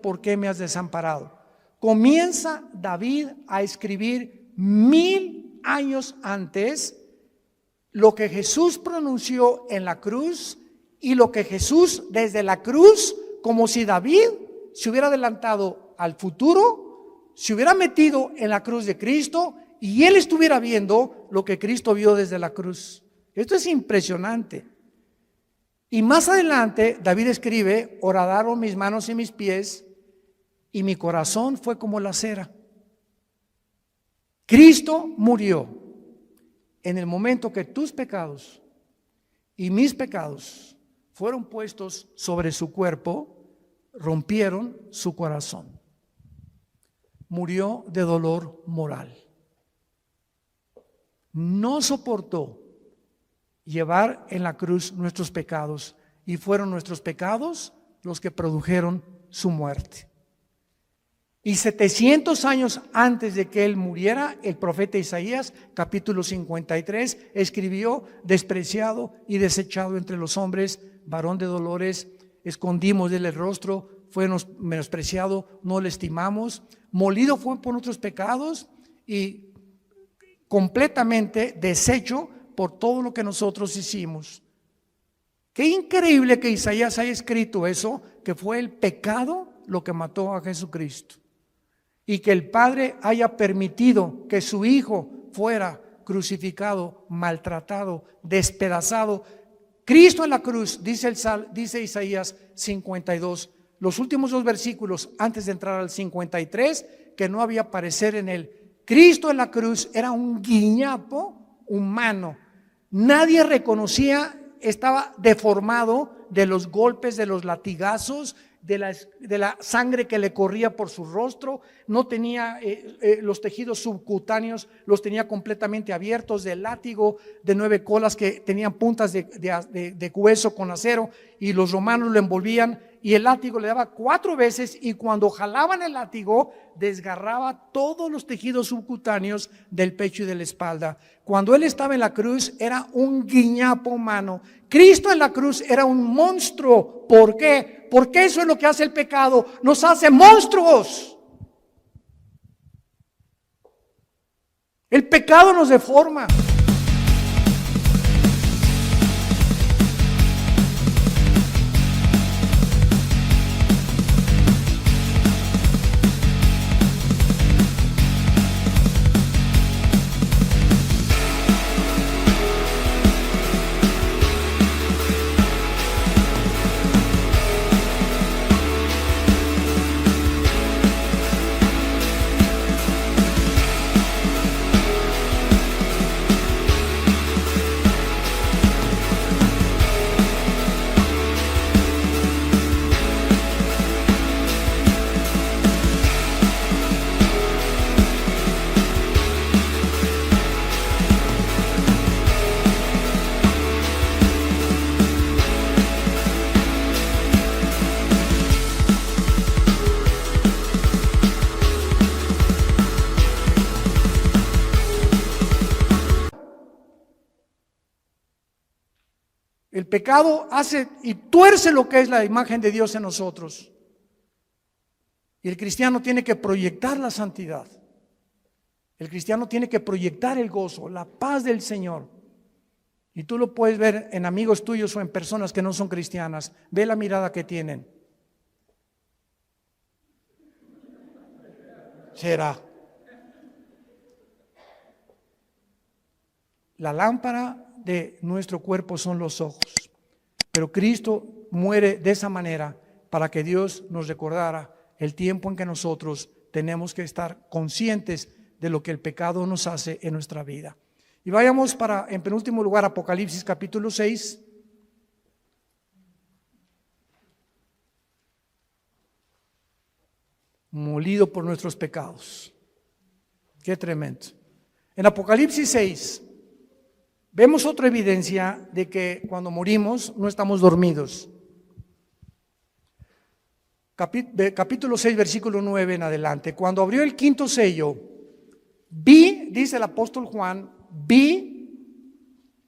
¿por qué me has desamparado? Comienza David a escribir 1000 años antes lo que Jesús pronunció en la cruz, y lo que Jesús desde la cruz, como si David se hubiera adelantado al futuro, se hubiera metido en la cruz de Cristo y él estuviera viendo lo que Cristo vio desde la cruz. Esto es impresionante. Y más adelante David escribe: horadaron mis manos y mis pies, y mi corazón fue como la cera. Cristo murió en el momento que tus pecados y mis pecados fueron puestos sobre su cuerpo, rompieron su corazón. Murió de dolor moral. No soportó llevar en la cruz nuestros pecados, y fueron nuestros pecados los que produjeron su muerte. Y 700 años antes de que él muriera, el profeta Isaías, capítulo 53, escribió: despreciado y desechado entre los hombres, varón de dolores, escondimos de él el rostro, fue menospreciado, no le estimamos, molido fue por nuestros pecados y completamente deshecho por todo lo que nosotros hicimos. Qué increíble que Isaías haya escrito eso, que fue el pecado lo que mató a Jesucristo, y que el Padre haya permitido que su Hijo fuera crucificado, maltratado, despedazado. Cristo en la cruz, dice Isaías 52, los últimos dos versículos antes de entrar al 53, que no había parecer en él. Cristo en la cruz era un guiñapo humano. Nadie reconocía, estaba deformado de los golpes, de los latigazos, de la sangre que le corría por su rostro. No tenía los tejidos subcutáneos, los tenía completamente abiertos, del látigo de 9 colas que tenían puntas de hueso con acero, y los romanos lo envolvían, y el látigo le daba 4 veces, y cuando jalaban el látigo desgarraba todos los tejidos subcutáneos del pecho y de la espalda. Cuando él estaba en la cruz era un guiñapo humano. Cristo en la cruz era un monstruo. ¿Por qué? Porque eso es lo que hace el pecado, nos hace monstruos. El pecado nos deforma. El pecado hace y tuerce lo que es la imagen de Dios en nosotros. Y el cristiano tiene que proyectar la santidad. El cristiano tiene que proyectar el gozo, la paz del Señor. Y tú lo puedes ver en amigos tuyos o en personas que no son cristianas. Ve la mirada que tienen. Será. La lámpara de nuestro cuerpo son los ojos, pero Cristo muere de esa manera para que Dios nos recordara el tiempo en que nosotros tenemos que estar conscientes de lo que el pecado nos hace en nuestra vida. Y vayamos en penúltimo lugar, Apocalipsis capítulo 6. Molido por nuestros pecados. Qué tremendo. En Apocalipsis 6 vemos otra evidencia de que cuando morimos no estamos dormidos. Capítulo 6, versículo 9 en adelante. Cuando abrió el quinto sello, vi, dice el apóstol Juan, vi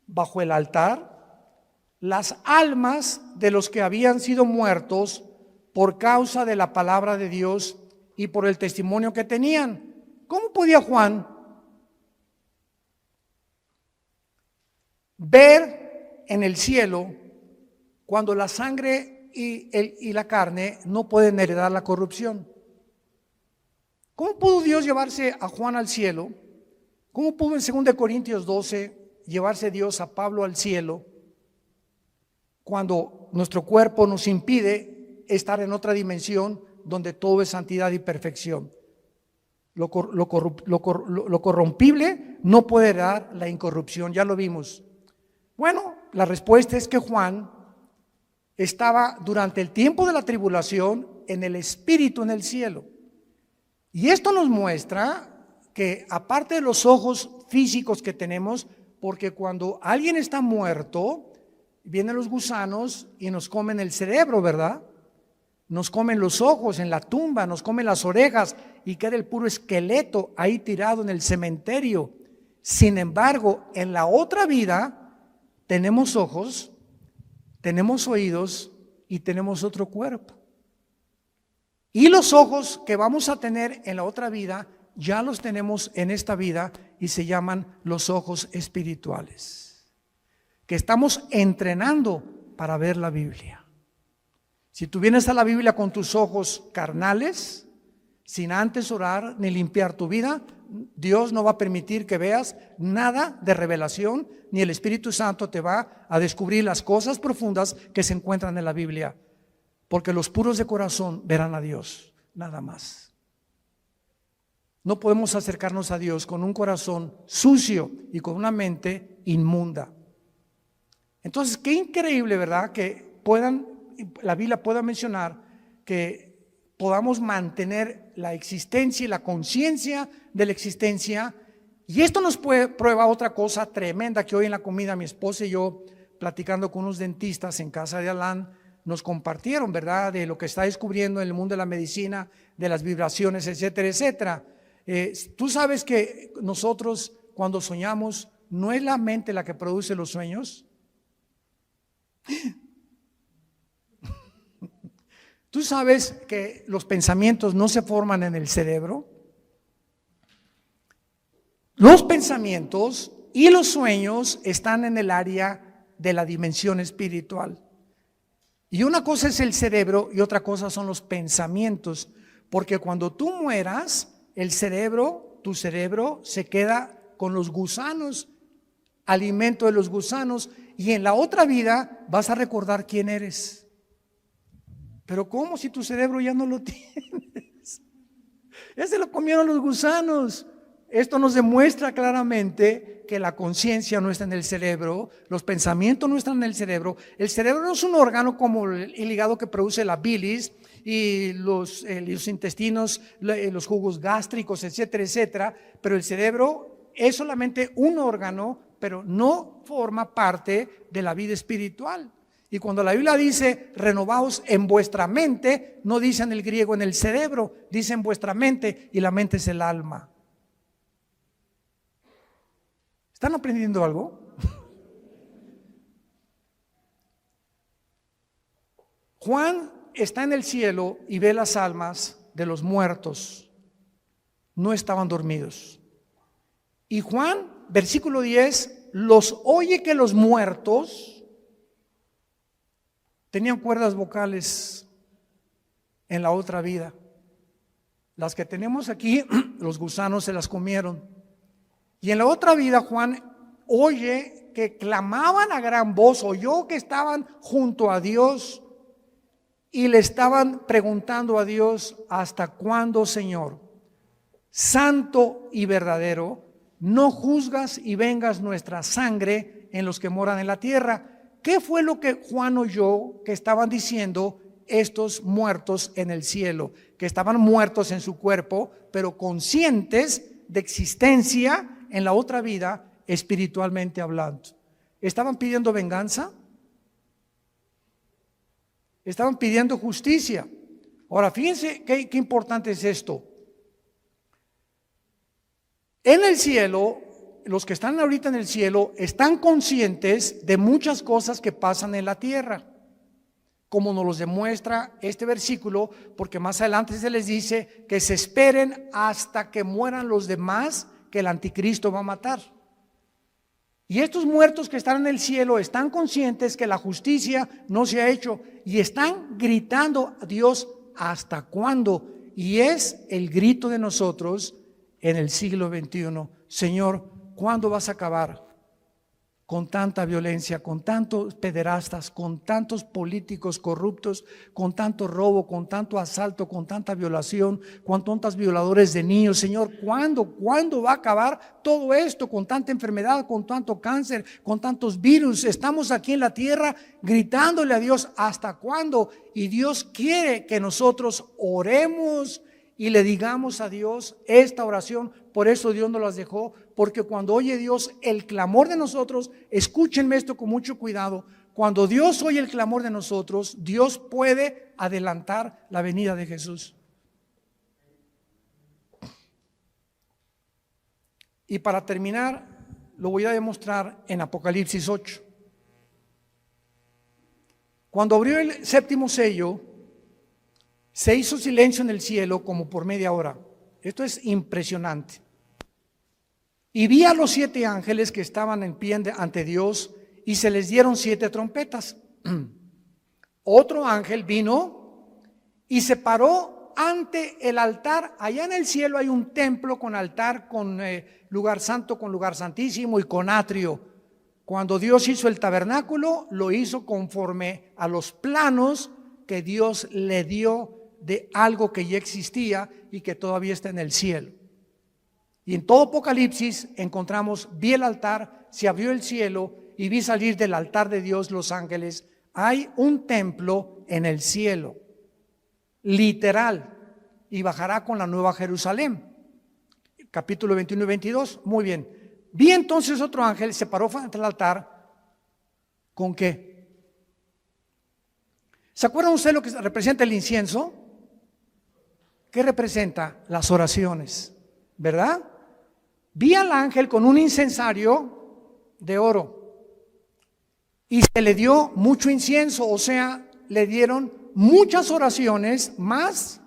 bajo el altar las almas de los que habían sido muertos por causa de la palabra de Dios y por el testimonio que tenían. ¿Cómo podía Juan ver en el cielo cuando la sangre y la carne no pueden heredar la corrupción? ¿Cómo pudo Dios llevarse a Juan al cielo? ¿Cómo pudo en 2 Corintios 12 llevarse Dios a Pablo al cielo cuando nuestro cuerpo nos impide estar en otra dimensión donde todo es santidad y perfección? lo corrompible no puede heredar la incorrupción, ya lo vimos. Bueno, la respuesta es que Juan estaba durante el tiempo de la tribulación en el Espíritu en el cielo. Y esto nos muestra que aparte de los ojos físicos que tenemos, porque cuando alguien está muerto, vienen los gusanos y nos comen el cerebro, ¿verdad? Nos comen los ojos en la tumba, nos comen las orejas y queda el puro esqueleto ahí tirado en el cementerio. Sin embargo, en la otra vida tenemos ojos, tenemos oídos y tenemos otro cuerpo. Y los ojos que vamos a tener en la otra vida, ya los tenemos en esta vida y se llaman los ojos espirituales, que estamos entrenando para ver la Biblia. Si tú vienes a la Biblia con tus ojos carnales, sin antes orar ni limpiar tu vida, Dios no va a permitir que veas nada de revelación, ni el Espíritu Santo te va a descubrir las cosas profundas que se encuentran en la Biblia, porque los puros de corazón verán a Dios, nada más. No podemos acercarnos a Dios con un corazón sucio y con una mente inmunda. Entonces, qué increíble, ¿verdad? Que la Biblia pueda mencionar que podamos mantener la existencia y la conciencia de la existencia. Y esto nos prueba otra cosa tremenda que hoy en la comida mi esposa y yo, platicando con unos dentistas en casa de Alán, nos compartieron, ¿verdad? De lo que está descubriendo en el mundo de la medicina, de las vibraciones, etcétera, etcétera. Tú sabes que nosotros cuando soñamos, ¿no es la mente la que produce los sueños? ¿Tú sabes que los pensamientos no se forman en el cerebro? Los pensamientos y los sueños están en el área de la dimensión espiritual. Y una cosa es el cerebro y otra cosa son los pensamientos. Porque cuando tú mueras, tu cerebro se queda con los gusanos, alimento de los gusanos, y en la otra vida vas a recordar quién eres. Pero ¿cómo si tu cerebro ya no lo tienes? Ya se lo comieron los gusanos. Esto nos demuestra claramente que la conciencia no está en el cerebro, los pensamientos no están en el cerebro. El cerebro no es un órgano como el hígado que produce la bilis y los intestinos, los jugos gástricos, etcétera, etcétera. Pero el cerebro es solamente un órgano, pero no forma parte de la vida espiritual. Y cuando la Biblia dice renovaos en vuestra mente, no dice en el griego en el cerebro, dice en vuestra mente, y la mente es el alma. ¿Están aprendiendo algo? Juan está en el cielo y ve las almas de los muertos. No estaban dormidos. Y Juan, versículo 10, los oye que los muertos tenían cuerdas vocales en la otra vida. Las que tenemos aquí, los gusanos se las comieron. Y en la otra vida Juan oye que clamaban a gran voz, oyó que estaban junto a Dios y le estaban preguntando a Dios: ¿hasta cuándo, Señor, santo y verdadero, no juzgas y vengas nuestra sangre en los que moran en la tierra? ¿Qué fue lo que Juan oyó que estaban diciendo estos muertos en el cielo? Que estaban muertos en su cuerpo, pero conscientes de existencia en la otra vida, espiritualmente hablando. ¿Estaban pidiendo venganza? Estaban pidiendo justicia. Ahora, fíjense qué importante es esto. En el cielo, los que están ahorita en el cielo están conscientes de muchas cosas que pasan en la tierra, como nos los demuestra este versículo, porque más adelante se les dice que se esperen hasta que mueran los demás que el anticristo va a matar. Y estos muertos que están en el cielo están conscientes que la justicia no se ha hecho y están gritando a Dios: ¿hasta cuándo? Y es el grito de nosotros en el siglo XXI: Señor, ¿cuándo vas a acabar con tanta violencia, con tantos pederastas, con tantos políticos corruptos, con tanto robo, con tanto asalto, con tanta violación, con tantos violadores de niños. Señor, ¿cuándo va a acabar todo esto? Con tanta enfermedad, con tanto cáncer, con tantos virus. Estamos aquí en la tierra gritándole a Dios, ¿hasta cuándo? Y Dios quiere que nosotros oremos y le digamos a Dios esta oración. Por eso Dios nos las dejó, porque cuando oye Dios el clamor de nosotros, escúchenme esto con mucho cuidado, cuando Dios oye el clamor de nosotros, Dios puede adelantar la venida de Jesús. Y para terminar, lo voy a demostrar en Apocalipsis 8. Cuando abrió el séptimo sello, se hizo silencio en el cielo como por media hora. Esto es impresionante. Y vi a los 7 ángeles que estaban en pie ante Dios y se les dieron 7 trompetas. Otro ángel vino y se paró ante el altar. Allá en el cielo hay un templo con altar, con lugar santo, con lugar santísimo y con atrio. Cuando Dios hizo el tabernáculo, lo hizo conforme a los planos que Dios le dio de algo que ya existía y que todavía está en el cielo. Y en todo Apocalipsis encontramos, vi el altar, se abrió el cielo y vi salir del altar de Dios los ángeles. Hay un templo en el cielo, literal, y bajará con la nueva Jerusalén. Capítulo 21 y 22, muy bien. Vi entonces otro ángel, se paró frente al altar. ¿Con qué? ¿Se acuerdan ustedes lo que representa el incienso? ¿Qué representa? Las oraciones, ¿verdad? Vi al ángel con un incensario de oro y se le dio mucho incienso, o sea, le dieron muchas oraciones más,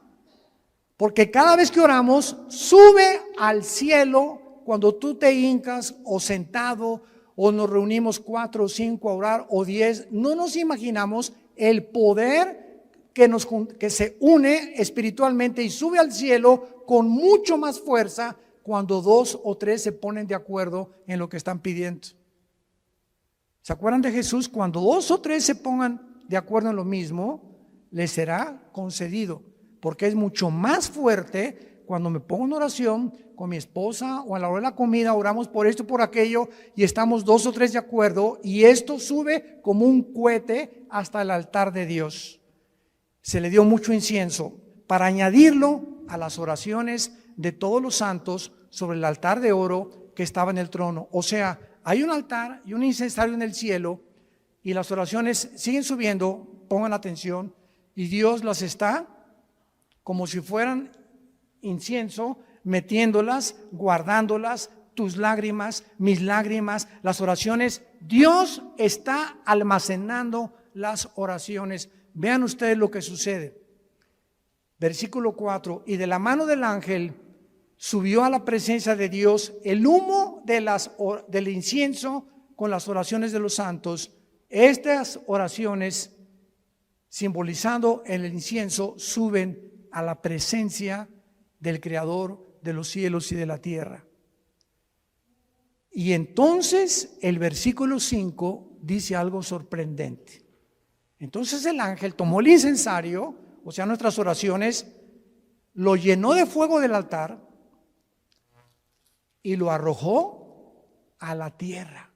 porque cada vez que oramos sube al cielo. Cuando tú te hincas o sentado o nos reunimos 4 o 5 a orar o 10, no nos imaginamos el poder que se une espiritualmente y sube al cielo con mucho más fuerza cuando 2 o 3 se ponen de acuerdo en lo que están pidiendo. ¿Se acuerdan de Jesús? Cuando 2 o 3 se pongan de acuerdo en lo mismo, les será concedido, porque es mucho más fuerte cuando me pongo en oración con mi esposa o a la hora de la comida, oramos por esto, por aquello, y estamos 2 o 3 de acuerdo, y esto sube como un cohete hasta el altar de Dios. Se le dio mucho incienso para añadirlo a las oraciones de todos los santos sobre el altar de oro que estaba en el trono. O sea, hay un altar y un incensario en el cielo y las oraciones siguen subiendo, pongan atención, y Dios las está como si fueran incienso, metiéndolas, guardándolas, tus lágrimas, mis lágrimas, las oraciones. Dios está almacenando las oraciones. Vean ustedes lo que sucede. Versículo 4, y de la mano del ángel subió a la presencia de Dios el humo del incienso con las oraciones de los santos. Estas oraciones, simbolizando el incienso, suben a la presencia del Creador de los cielos y de la tierra. Y entonces el versículo 5 dice algo sorprendente. Entonces el ángel tomó el incensario, o sea, nuestras oraciones, lo llenó de fuego del altar y lo arrojó a la tierra.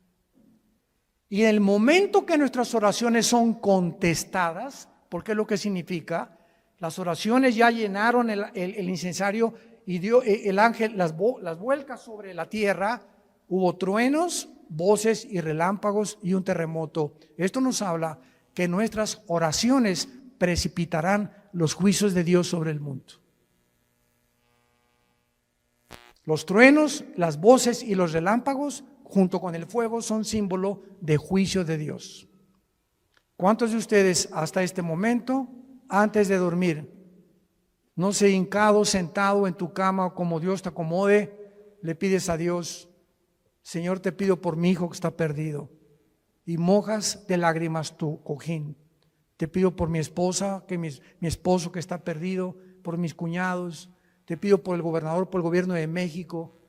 Y en el momento que nuestras oraciones son contestadas, porque es lo que significa, las oraciones ya llenaron el incensario y el ángel las vuelca sobre la tierra, hubo truenos, voces y relámpagos y un terremoto. Esto nos habla que nuestras oraciones precipitarán los juicios de Dios sobre el mundo. Los truenos, las voces y los relámpagos, junto con el fuego, son símbolo de juicio de Dios. ¿Cuántos de ustedes hasta este momento, antes de dormir, no se hincado, sentado en tu cama, como Dios te acomode, le pides a Dios: Señor, te pido por mi hijo que está perdido, y mojas de lágrimas tu cojín? Te pido por mi esposa, mi esposo que está perdido, por mis cuñados, te pido por el gobernador, por el gobierno de México,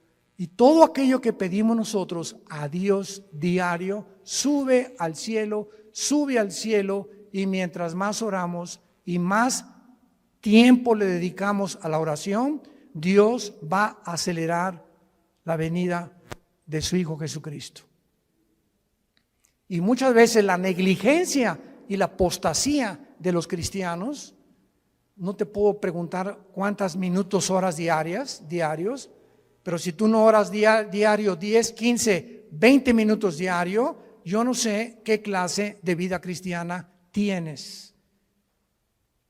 Y todo aquello que pedimos nosotros a Dios diario sube al cielo, y mientras más oramos y más tiempo le dedicamos a la oración, Dios va a acelerar la venida de su Hijo Jesucristo. Y muchas veces la negligencia y la apostasía de los cristianos, no te puedo preguntar cuántas minutos, horas diarios, pero si tú no oras diario 10, 15, 20 minutos diario, yo no sé qué clase de vida cristiana tienes.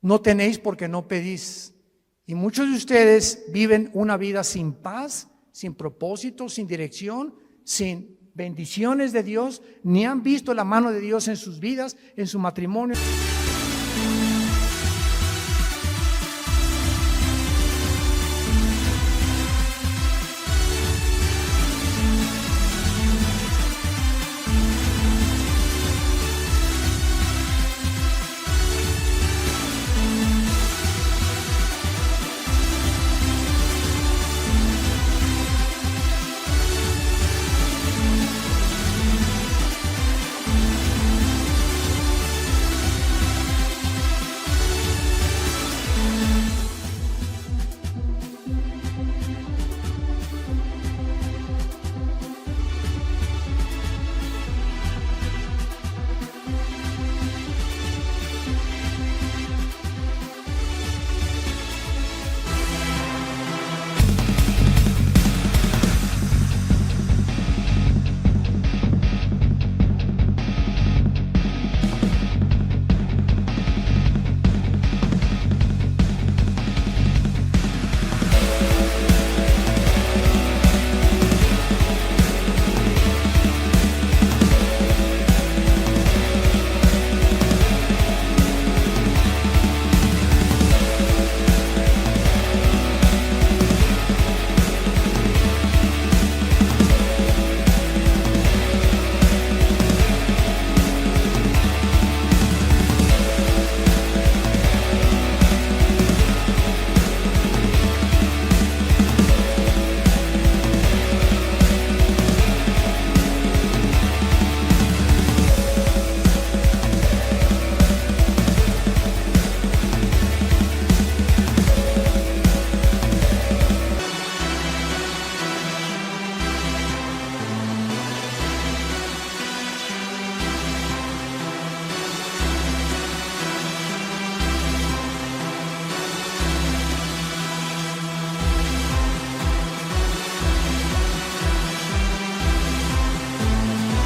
No tenéis porque no pedís. Y muchos de ustedes viven una vida sin paz, sin propósito, sin dirección, sin bendiciones de Dios, ni han visto la mano de Dios en sus vidas, en su matrimonio.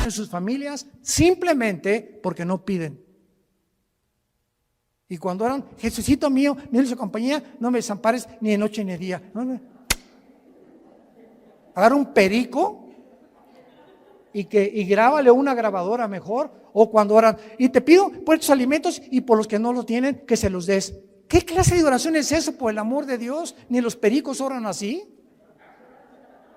Sus familias simplemente porque no piden. Y cuando oran, Jesucito mío, mi su compañía, no me desampares ni de noche ni de día. Agarra un perico y grábale una grabadora mejor. O cuando oran, y te pido por estos alimentos y por los que no lo tienen, que se los des. ¿Qué clase de oración es eso, por el amor de Dios? Ni los pericos oran así.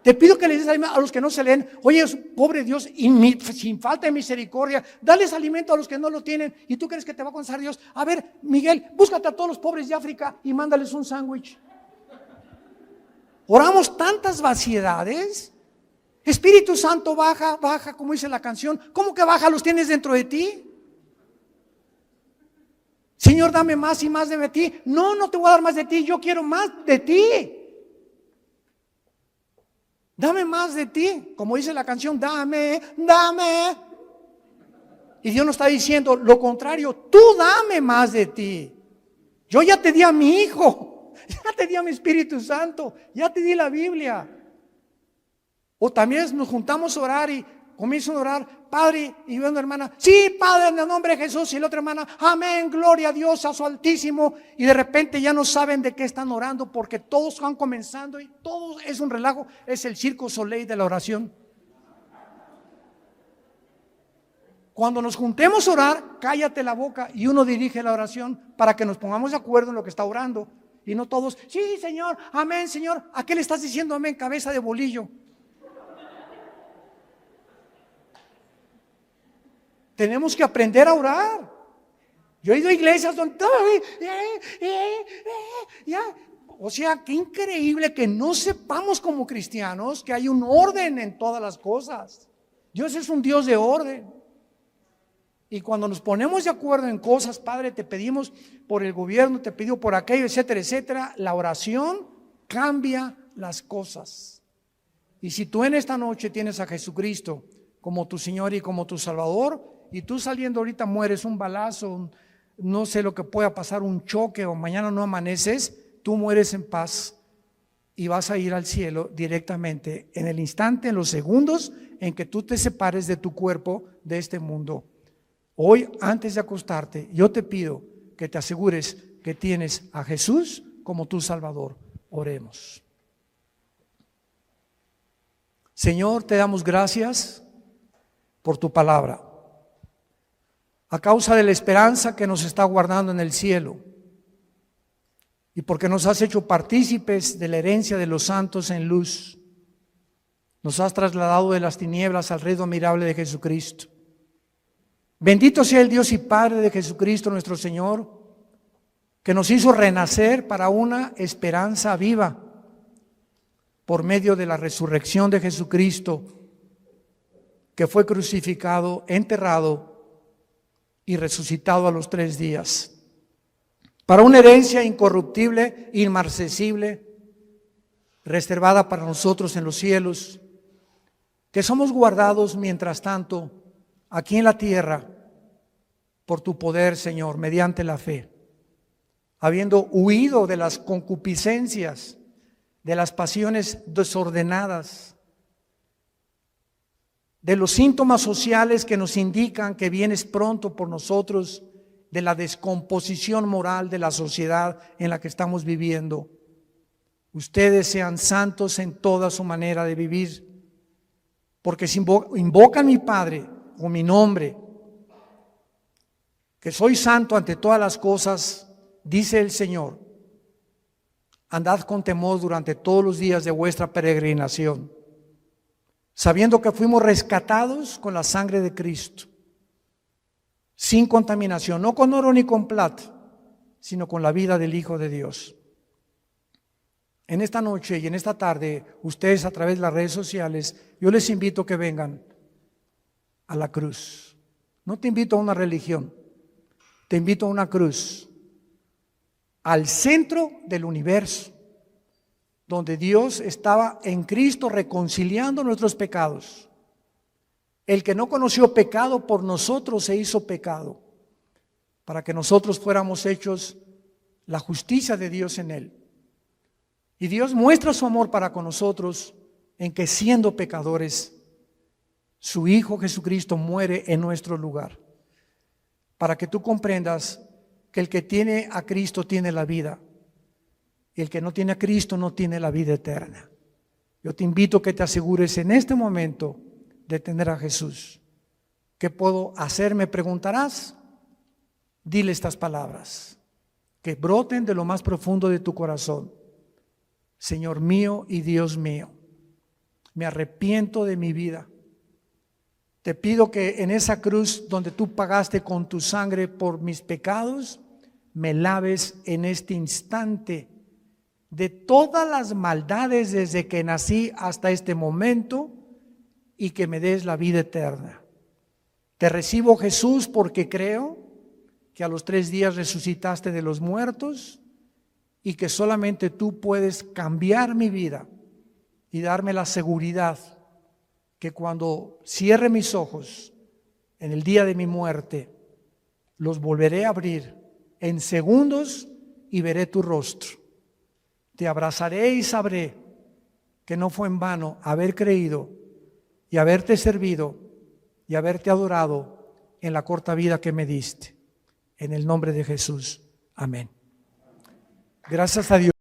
Te pido que les des alimento a los que no se leen. Oye, pobre Dios, y sin falta de misericordia, dales alimento a los que no lo tienen. ¿Y tú crees que te va a contestar Dios? A ver, Miguel, búscate a todos los pobres de África y mándales un sándwich. Oramos tantas vaciedades. Espíritu Santo, baja, como dice la canción. ¿Cómo que baja? ¿Los tienes dentro de ti? Señor, dame más y más de ti. No te voy a dar más de ti, yo quiero más de ti. Dame más de ti, como dice la canción, dame. Y Dios nos está diciendo lo contrario, tú dame más de ti. Yo ya te di a mi Hijo, ya te di a mi Espíritu Santo, ya te di la Biblia. O también nos juntamos a orar y comienzan a orar, Padre, y yo una hermana, sí, Padre, en el nombre de Jesús, y la otra hermana, amén, gloria a Dios, a su Altísimo, y de repente ya no saben de qué están orando, porque todos van comenzando y todo es un relajo, es el Cirque du Soleil de la oración. Cuando nos juntemos a orar, cállate la boca y uno dirige la oración para que nos pongamos de acuerdo en lo que está orando, y no todos, sí, Señor, amén, Señor, ¿a qué le estás diciendo amén, cabeza de bolillo? Tenemos que aprender a orar. Yo he ido a iglesias donde O sea, qué increíble que no sepamos como cristianos que hay un orden en todas las cosas. Dios es un Dios de orden. Y cuando nos ponemos de acuerdo en cosas, Padre, te pedimos por el gobierno, te pido por aquello, etcétera, etcétera, la oración cambia las cosas. Y si tú en esta noche tienes a Jesucristo como tu Señor y como tu Salvador, y tú saliendo ahorita mueres un balazo, no sé lo que pueda pasar, un choque, o mañana no amaneces, tú mueres en paz y vas a ir al cielo directamente en el instante, en los segundos en que tú te separes de tu cuerpo de este mundo. Hoy, antes de acostarte, yo te pido que te asegures que tienes a Jesús como tu Salvador. Oremos. Señor, te damos gracias por tu palabra. A causa de la esperanza que nos está guardando en el cielo y porque nos has hecho partícipes de la herencia de los santos en luz, nos has trasladado de las tinieblas al reino admirable de Jesucristo. Bendito sea el Dios y Padre de Jesucristo nuestro Señor, que nos hizo renacer para una esperanza viva por medio de la resurrección de Jesucristo, que fue crucificado, enterrado y resucitado a los 3 días, para una herencia incorruptible, inmarcesible, reservada para nosotros en los cielos, que somos guardados mientras tanto aquí en la tierra por tu poder, Señor, mediante la fe, habiendo huido de las concupiscencias, de las pasiones desordenadas, de los síntomas sociales que nos indican que vienes pronto por nosotros, de la descomposición moral de la sociedad en la que estamos viviendo. Ustedes sean santos en toda su manera de vivir, porque si invocan mi Padre o mi nombre, que soy santo ante todas las cosas, dice el Señor, andad con temor durante todos los días de vuestra peregrinación, sabiendo que fuimos rescatados con la sangre de Cristo, sin contaminación, no con oro ni con plata, sino con la vida del Hijo de Dios. En esta noche y en esta tarde, ustedes a través de las redes sociales, yo les invito a que vengan a la cruz. No te invito a una religión, te invito a una cruz, al centro del universo, donde Dios estaba en Cristo reconciliando nuestros pecados. El que no conoció pecado por nosotros se hizo pecado, para que nosotros fuéramos hechos la justicia de Dios en Él. Y Dios muestra su amor para con nosotros en que siendo pecadores, su Hijo Jesucristo muere en nuestro lugar, para que tú comprendas que el que tiene a Cristo tiene la vida, y el que no tiene a Cristo no tiene la vida eterna. Yo te invito a que te asegures en este momento de tener a Jesús. ¿Qué puedo hacer? Me preguntarás. Dile estas palabras, que broten de lo más profundo de tu corazón. Señor mío y Dios mío, me arrepiento de mi vida. Te pido que en esa cruz donde tú pagaste con tu sangre por mis pecados, me laves en este instante de todas las maldades desde que nací hasta este momento y que me des la vida eterna. Te recibo, Jesús, porque creo que a los 3 días resucitaste de los muertos y que solamente tú puedes cambiar mi vida y darme la seguridad que cuando cierre mis ojos en el día de mi muerte, los volveré a abrir en segundos y veré tu rostro. Te abrazaré y sabré que no fue en vano haber creído y haberte servido y haberte adorado en la corta vida que me diste. En el nombre de Jesús. Amén. Gracias a Dios.